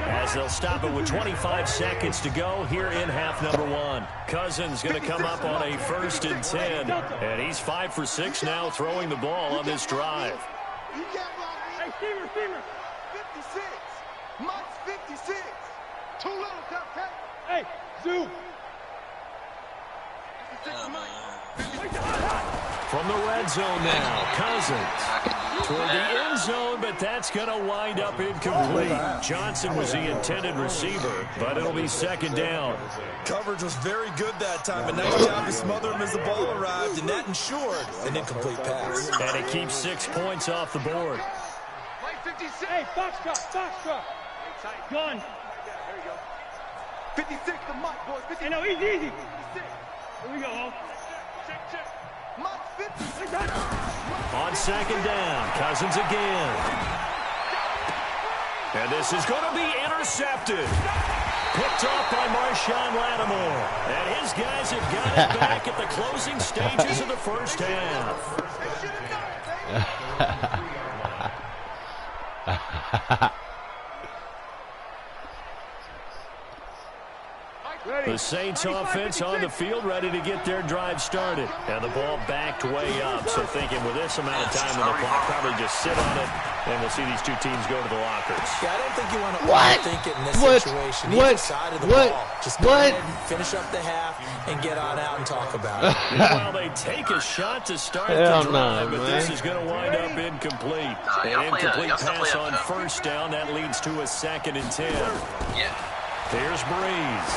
as they'll stop it with 25 seconds to go here in half number 1. Cousins going to come up on a 1st and 10. And he's 5 for 6 now throwing the ball on this drive. Hey, Steamer. 56. Mike's 56. Too little, okay? Hey, Zoo. From the red zone now, Cousins toward the end zone, but that's going to wind up incomplete. Johnson was the intended receiver, but it'll be 2nd down. Coverage was very good that time. A nice job to smother him as the ball arrived, and that ensured an incomplete pass. And it keeps 6 points off the board. Hey, Foxtrot. Gun. There you go. 56 to Mike, boys. Hey, no, easy. 56. Here we go. Check. Mike 56. On 2nd down, Cousins again. And this is going to be intercepted. Picked off by Marshawn Lattimore. And his guys have got it back at the closing stages of the first half. The Saints offense on the field ready to get their drive started. And the ball backed way up. So thinking with this amount of time on the clock, probably just sit on it. And we'll see these two teams go to the lockers. Yeah, I don't think you want to overthink it in this situation. Either side of the ball. Just go ahead and finish up the half and get on out and talk about it. Well, they take a shot to start the drive, but this is going to wind up incomplete. An incomplete pass on 1st down. That leads to a 2nd and 10. Yeah. Here's Breeze.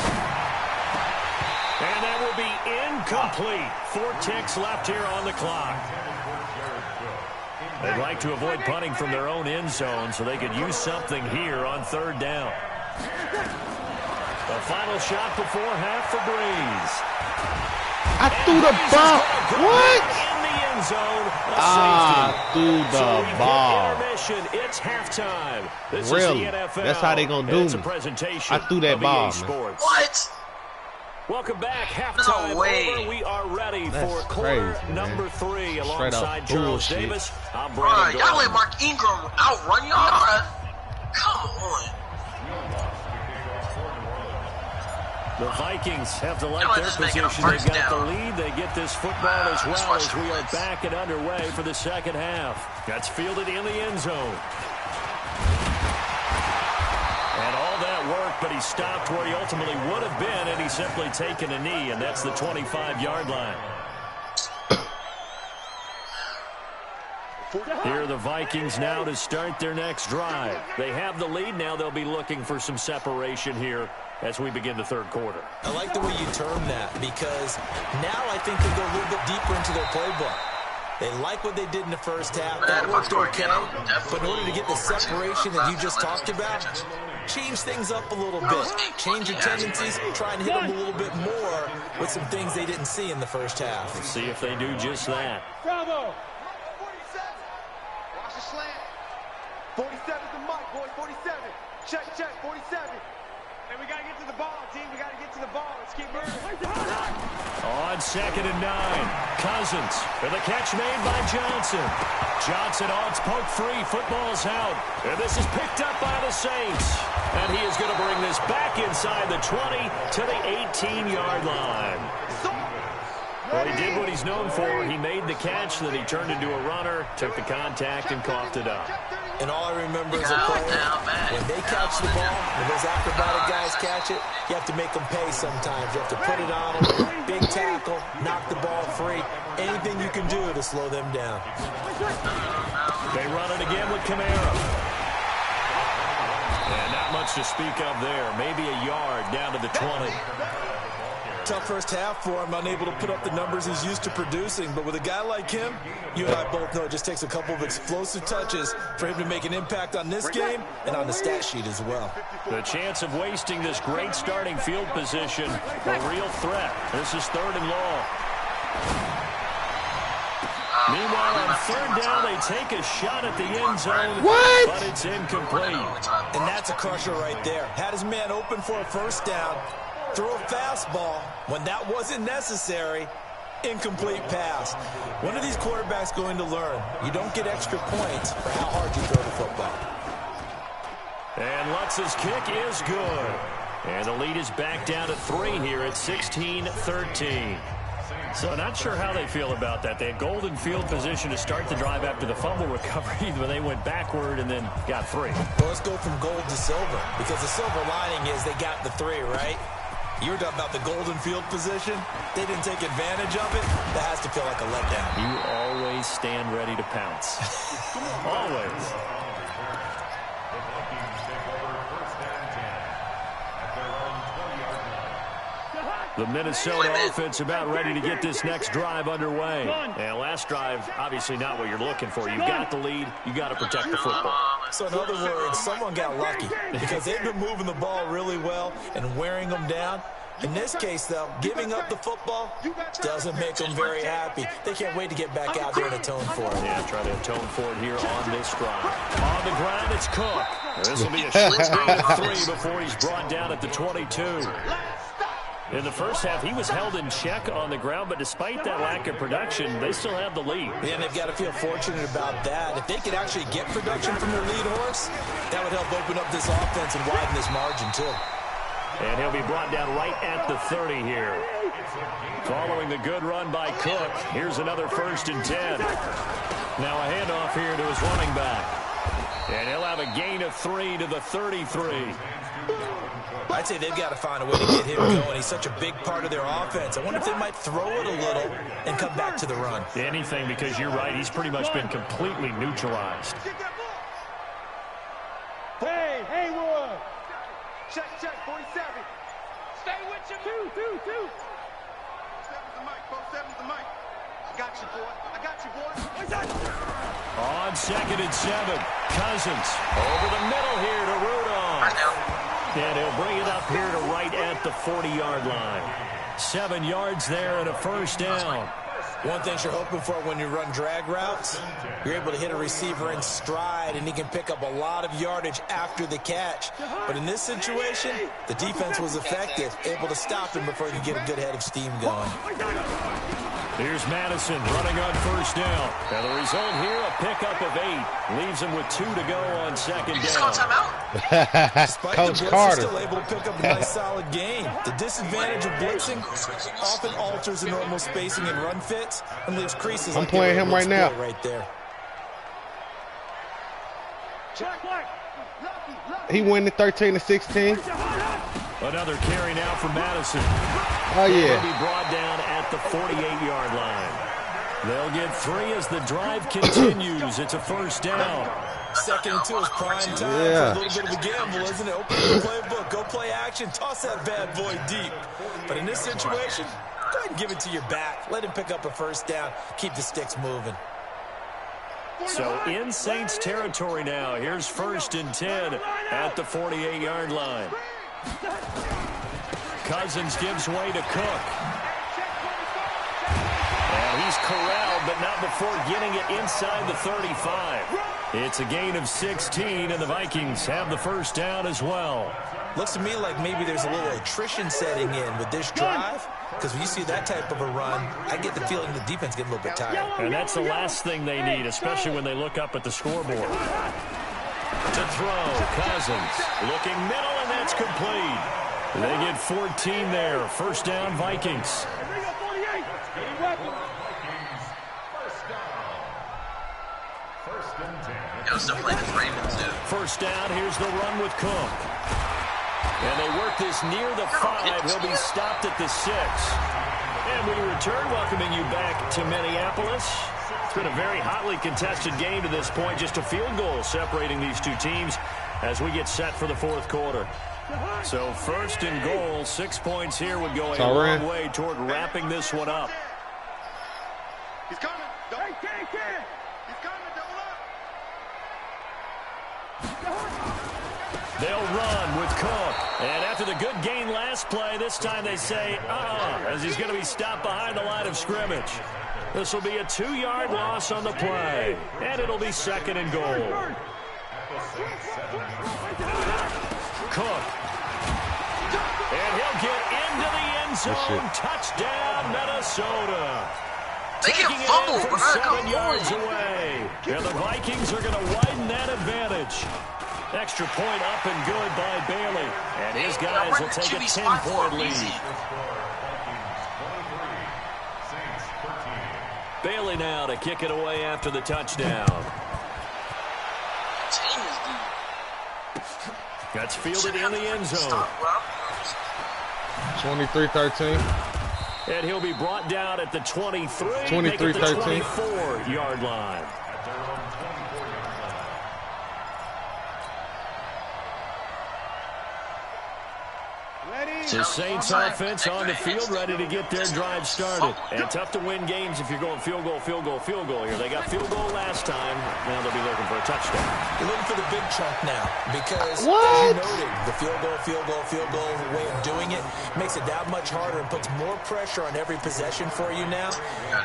And that will be incomplete. 4 ticks left here on the clock. They'd like to avoid punting from their own end zone so they could use something here on 3rd down. The final shot before half for Breeze. I threw the ball. What? In the end zone. Threw the ball. Intermission. It's halftime. This Really? is the NFL. That's how they gonna do It's a me. presentation I threw that of ball, EA Sports. What? Welcome back. Halftime No way. over. We are ready That's for quarter crazy, number 3 alongside Charles bullshit. Davis. I'm Bro, Brandon y'all let Gordon. Mark Ingram outrun y'all, bro. Come on. The Vikings have to like their position. They got the lead. They get this football as well as we are back and underway for the second half. That's fielded in the end zone. And all that work, but he stopped where he ultimately would have been, and he's simply taken a knee, and that's the 25-yard line. Here are the Vikings now to start their next drive. They have the lead now. They'll be looking for some separation here as we begin the third quarter. I like the way you term that, because now I think they'll go a little bit deeper into their playbook. They like what they did in the first half. That worked okay. But in order to get the separation that you just talked about, change things up a little bit. Change your tendencies. Try and hit them a little bit more with some things they didn't see in the first half. Let's see if they do just that. Bravo! 47 to Mike, boys, 47. Check, 47. And we got to get to the ball, team. We got to get to the ball. Let's keep moving. On 2nd and 9. Cousins for the catch made by Johnson. Johnson odds poke free. Football's out. And this is picked up by the Saints. And he is going to bring this back inside the 20 to the 18-yard line. Well, he did what he's known for. He made the catch, then he turned into a runner, took the contact, and coughed it up. And all I remember as a player, when they catch the ball, when those acrobatic guys catch it, you have to make them pay sometimes. You have to put it on them, big tackle, knock the ball free. Anything you can do to slow them down. They run it again with Camara. And not much to speak of there. Maybe a yard down to the 20. Tough first half for him, unable to put up the numbers he's used to producing. But with a guy like him, you and I both know it just takes a couple of explosive touches for him to make an impact on this game and on the stat sheet as well. The chance of wasting this great starting field position, a real threat. This is 3rd and long. Meanwhile, on 3rd down, they take a shot at the end zone. What? But it's incomplete. And that's a crusher right there. Had his man open for a first down. Throw a fastball when that wasn't necessary. Incomplete pass. When are these quarterbacks going to learn? You don't get extra points for how hard you throw the football. And Lutz's kick is good. And the lead is back down to 3 here at 16-13. So not sure how they feel about that. They had golden field position to start the drive after the fumble recovery, but they went backward and then got 3. Well, let's go from gold to silver, because the silver lining is they got the 3, right? You were talking about the golden field position. They didn't take advantage of it. That has to feel like a letdown. You always stand ready to pounce. Always. The Minnesota offense about ready to get this next drive underway. And last drive, obviously not what you're looking for. You've got the lead. You got to protect the football. So in other words, someone got lucky because they've been moving the ball really well and wearing them down. In this case, though, giving up the football doesn't make them very happy. They can't wait to get back out there and atone for it. Yeah, try to atone for it here on this drive. On the ground, it's Cook. This will be a short gain of 3 before he's brought down at the 22. In the first half, he was held in check on the ground, but despite that lack of production, they still have the lead. And they've got to feel fortunate about that. If they could actually get production from their lead horse, that would help open up this offense and widen this margin, too. And he'll be brought down right at the 30 here. Following the good run by Cook, here's another 1st and 10. Now a handoff here to his running back. And he'll have a gain of 3 to the 33. I'd say they've got to find a way to get him going. He's such a big part of their offense. I wonder if they might throw it a little and come back to the run. Anything, because you're right. He's pretty much been completely neutralized. Hey, Haywood. Check, 47. Stay with you. 2. 7's the mic, folks. 7's the mic. I got you, boy. On 2nd and 7, Cousins over the middle here to Rudolph. And he'll bring it up here to right at the 40-yard line. 7 yards there and a 1st down. One thing you're hoping for when you run drag routes, you're able to hit a receiver in stride, and he can pick up a lot of yardage after the catch. But in this situation, the defense was effective, able to stop him before he could get a good head of steam going. Here's Madison running on first down. And the result here, a pickup of 8. Leaves him with 2 to go on second down. Coach Carter. Still able to pick up a nice solid gain. The disadvantage of blitzing often alters the normal spacing and run fits and leaves creases. I'm playing him right now. Right there. He won it 13-16. Another carry now for Madison. Oh, yeah. He'll be brought down at the 48-yard line. They'll get 3 as the drive continues. It's a first down. Second and 2 is prime time for a little bit of a gamble, isn't it? Open the playbook, go play action, toss that bad boy deep. But in this situation, go ahead and give it to your back. Let him pick up a first down. Keep the sticks moving. So in Saints territory now. Here's 1st and 10 at the 48-yard line. Cousins gives way to Cook. And he's corralled, but not before getting it inside the 35. It's a gain of 16, and the Vikings have the first down as well. Looks to me like maybe there's a little attrition setting in with this drive, because when you see that type of a run, I get the feeling the defense getting a little bit tired. And that's the last thing they need, especially when they look up at the scoreboard. To throw, Cousins looking middle, and that's complete. They get 14 there. First down, Vikings. First down, here's the run with Cook. And they work this near the 5. He'll be stopped at the 6. And we return, welcoming you back to Minneapolis. It's been a very hotly contested game to this point. Just a field goal separating these two teams as we get set for the 4th quarter. So 1st and goal, 6 points here would go a long way toward wrapping this one up. He's coming. He's coming. They'll run with Cook. And after the good gain last play, this time they say, as he's going to be stopped behind the line of scrimmage. This will be a 2-yard loss on the play. And it'll be 2nd and goal. Cook. And he'll get into the end zone. Touchdown, Minnesota. Taking it in from 7 yards away. And the Vikings are going to widen that advantage. Extra point up and good by Bailey. And his guys will take a 10-point lead. Bailey now to kick it away after the touchdown. That's fielded in the end zone. 23-13. And he'll be brought down at the 23. 23-13. 24-yard line. The Saints offense on the field, ready to get their drive started. And tough to win games if you're going field goal, field goal, field goal here. They got field goal last time. Now they'll be looking for a touchdown. You're looking for the big chunk now because, as you noted, the field goal way of doing it makes it that much harder and puts more pressure on every possession for you now.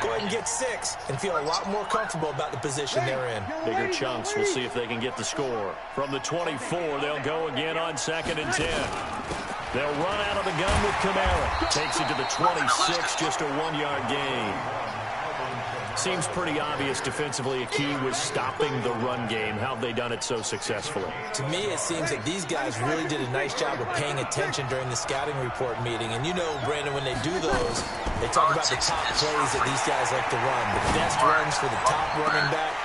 Go ahead and get 6 and feel a lot more comfortable about the position they're in. Bigger chunks. We'll see if they can get the score. From the 24, they'll go again on 2nd and 10. They'll run out of the gun with Kamara. Takes it to the 26, just a 1-yard gain. Seems pretty obvious defensively a key was stopping the run game. How have they done it so successfully? To me, it seems that these guys really did a nice job of paying attention during the scouting report meeting. And you know, Brandon, when they do those, they talk about the top plays that these guys like to run. The best runs for the top running back.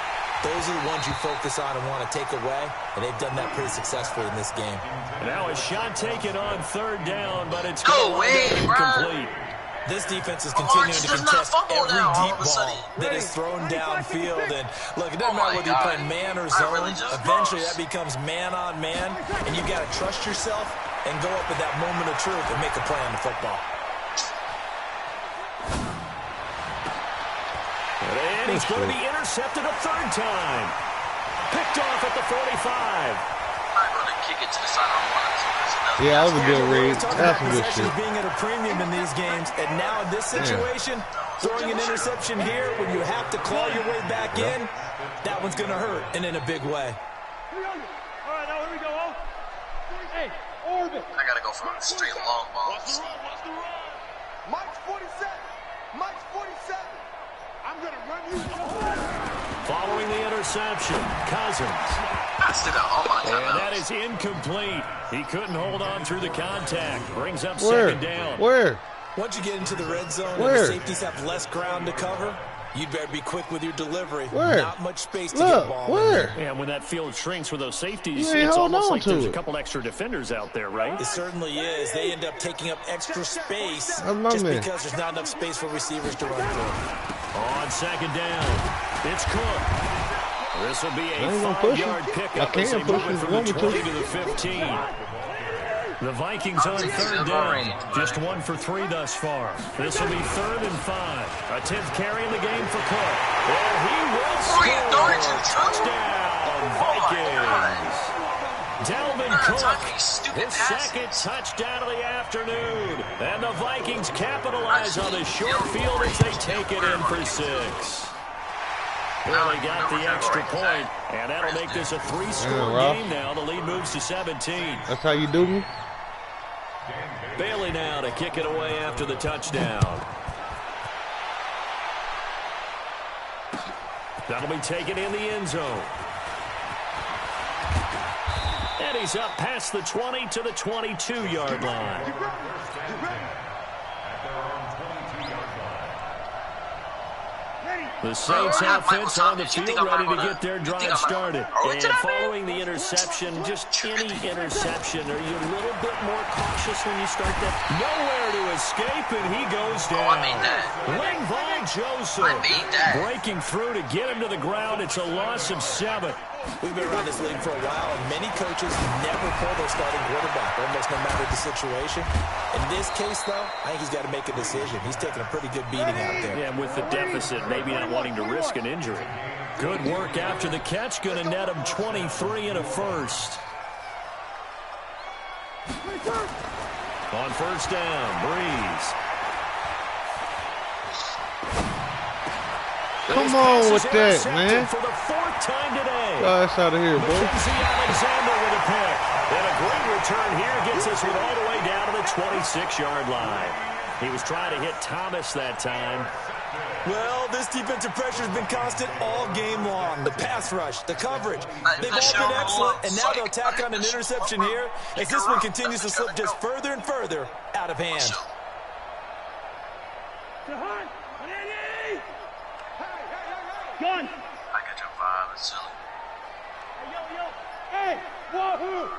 Those are the ones you focus on and want to take away, and they've done that pretty successfully in this game. Now a shot taken on 3rd down, but it's incomplete. This defense is continuing to contest every deep ball that is thrown downfield. And look, it doesn't matter whether you're playing man or zone. Eventually that becomes man on man, and you've got to trust yourself and go up at that moment of truth and make a play on the football. And he's going to be intercepted a 3rd time. Picked off at the 45. I'm going to kick it to the sideline. Yeah, that was a good read. That's some good shit. Being at a premium in these games, and now in this situation, throwing an interception here when you have to claw your way back in, that one's going to hurt, and in a big way. All right, now here we go. Hey, orbit. I got to go for a straight long ball. Watch the run. Mike's 47. Mike's 47. Following the interception, Cousins. And that is incomplete. He couldn't hold on through the contact. Brings up second down. Once you get into the red zone and the safeties have less ground to cover, you'd better be quick with your delivery. Not much space to get the ball in there. And when that field shrinks with those safeties, it's almost like there's a couple extra defenders out there, right? It certainly is. They end up taking up extra space just because there's not enough space for receivers to run through. On second down, it's Cook. This will be a 5-yard pickup as they move it from the 20 to the 15. The Vikings on third down, just 1 for 3 thus far. This will be 3rd and 5. A 10th carry in the game for Cook. And he will score. Touchdown, Vikings. Dalvin Cook, his second touchdown of the afternoon. And the Vikings capitalize on the short field as they take it in for 6. Well, they got the extra point, and that'll make this a 3-score game now. The lead moves to 17. That's how you do me? Bailey now to kick it away after the touchdown. That'll be taken in the end zone. And he's up past the 20 to the 22-yard line. The Saints offense on the field ready to get their drive started. And following the interception, just any interception, are you a little bit more cautious when you start that? Nowhere to escape, and he goes down. Lingval Joseph breaking through to get him to the ground. It's a loss of 7. We've been around this league for a while, and many coaches never pull their starting quarterback, almost no matter the situation. In this case, though, I think he's got to make a decision. He's taking a pretty good beating out there. Yeah, and with the deficit, maybe not wanting to risk an injury. Good work after the catch. Going to net him 23 and a first. On first down, Breeze. Come on with that, man. For the 4th time today. That's out of here, boy. Alexander with a pick. And a great return here gets us all the way down to the 26-yard line. He was trying to hit Thomas that time. Well, this defensive pressure has been constant all game long. The pass rush, the coverage, they've all been excellent, and now they'll tack on an interception here as this one continues to slip just further and further out of hand. Gun! I got your vibe, it's silly. Hey, wahoo!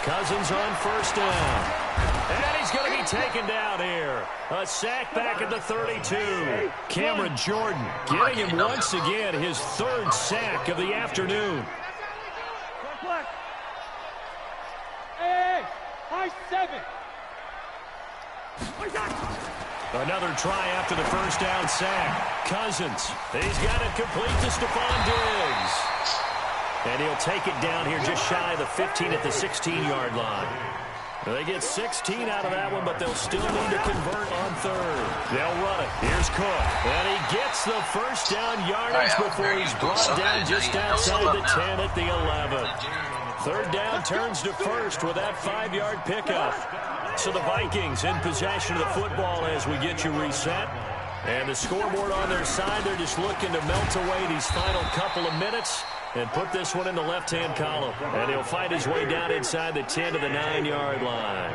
Cousins on first down. And he's going to be taken down here. A sack back at the 32. Cameron Jordan getting him once again his 3rd sack of the afternoon. Hey, high 7. Another try after the first down sack. Cousins, he's got it complete to Stephon Diggs. And he'll take it down here just shy of the 15 at the 16-yard line. They get 16 out of that one, but they'll still need to convert on 3rd. They'll run it. Here's Cook. And he gets the first down yardage before he's brought down just outside the 10 at the 11. 3rd down turns to 1st with that 5-yard pickup. So the Vikings in possession of the football as we get you reset. And the scoreboard on their side, they're just looking to melt away these final couple of minutes and put this one in the left-hand column. And he'll fight his way down inside the 10 to the 9-yard line.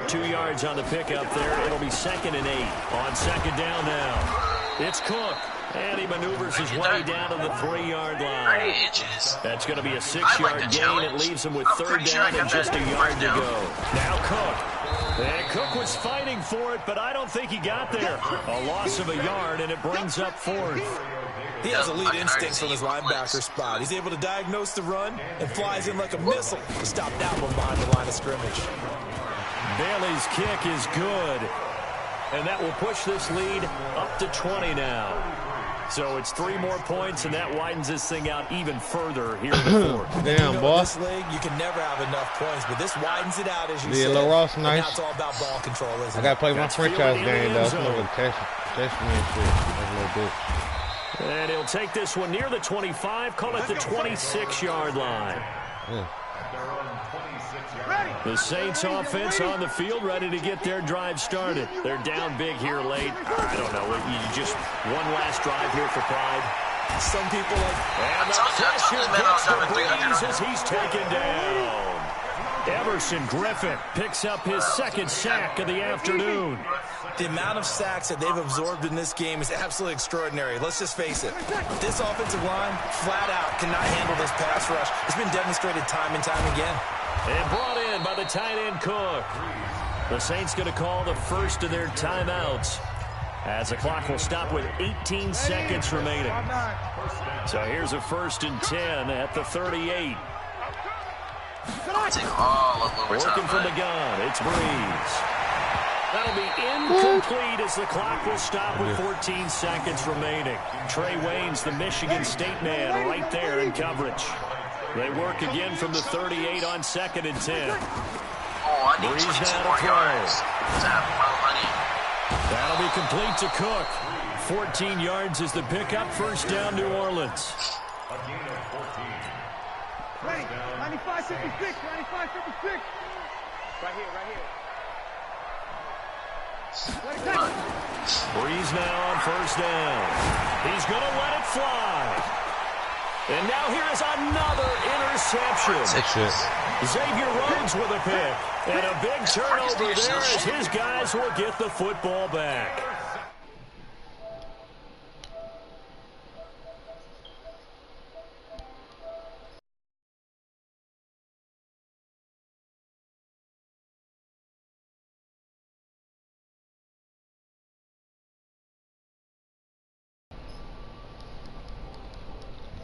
2 yards on the pickup there. It'll be 2nd and 8. On second down now, it's Cook. And he maneuvers his way down to the 3-yard line. That's going to be a 6-yard gain. It leaves him with 3rd down and just a yard to go. Now Cook. And Cook was fighting for it, but I don't think he got there. A loss of a yard, and it brings up 4th. He has elite instincts from his linebacker spot. He's able to diagnose the run and flies in like a missile to stop that one behind the line of scrimmage. Bailey's kick is good, and that will push this lead up to 20 now. So it's 3 more points, and that widens this thing out even further here in the 4th. Damn, boss. In this league, you can never have enough points, but this widens it out, as you said. Yeah, Lil Ross, nice. Now it's all about ball control, isn't it? I got to play my franchise game, though. Some of the test me and shit a little bit. And he'll take this one near the 25, call it the 26-yard line. Yeah. The Saints offense on the field, ready to get their drive started. They're down big here late. I don't know. You just one last drive here for pride. Some people like... And the pressure gets to Breeze as he's taken down. Everson Griffin picks up his second sack of the afternoon. The amount of sacks that they've absorbed in this game is absolutely extraordinary. Let's just face it. This offensive line, flat out, cannot handle this pass rush. It's been demonstrated time and time again. And brought in by the tight end Cook. The Saints going to call the first of their timeouts, as the clock will stop with 18 seconds remaining. So here's a 1st and 10 at the 38. Working from the gun, it's Breeze. That'll be incomplete as the clock will stop with 14 seconds remaining. Trey Waynes, the Michigan State man, right there in coverage. They work again from the 38 on 2nd and 10. Breeze now to throw. That'll be complete to Cook. 14 yards is the pickup. 1st down, New Orleans. 95-56, 95-56. Right here. Breeze now on 1st down. He's going to let it fly. And now here is another interception. Xavier Rhodes with a pick. And a big turnover there as his guys will get the football back.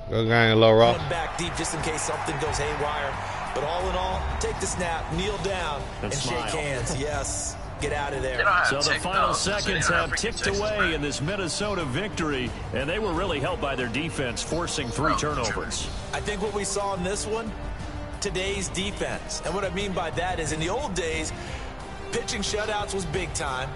Go gang, low rock. Back deep just in case something goes haywire. But all in all, take the snap, kneel down, and shake hands. Yes, get out of there. So the final seconds have ticked away in this Minnesota victory, and they were really helped by their defense, forcing 3 turnovers. I think what we saw in this one, today's defense. And what I mean by that is in the old days, pitching shutouts was big time.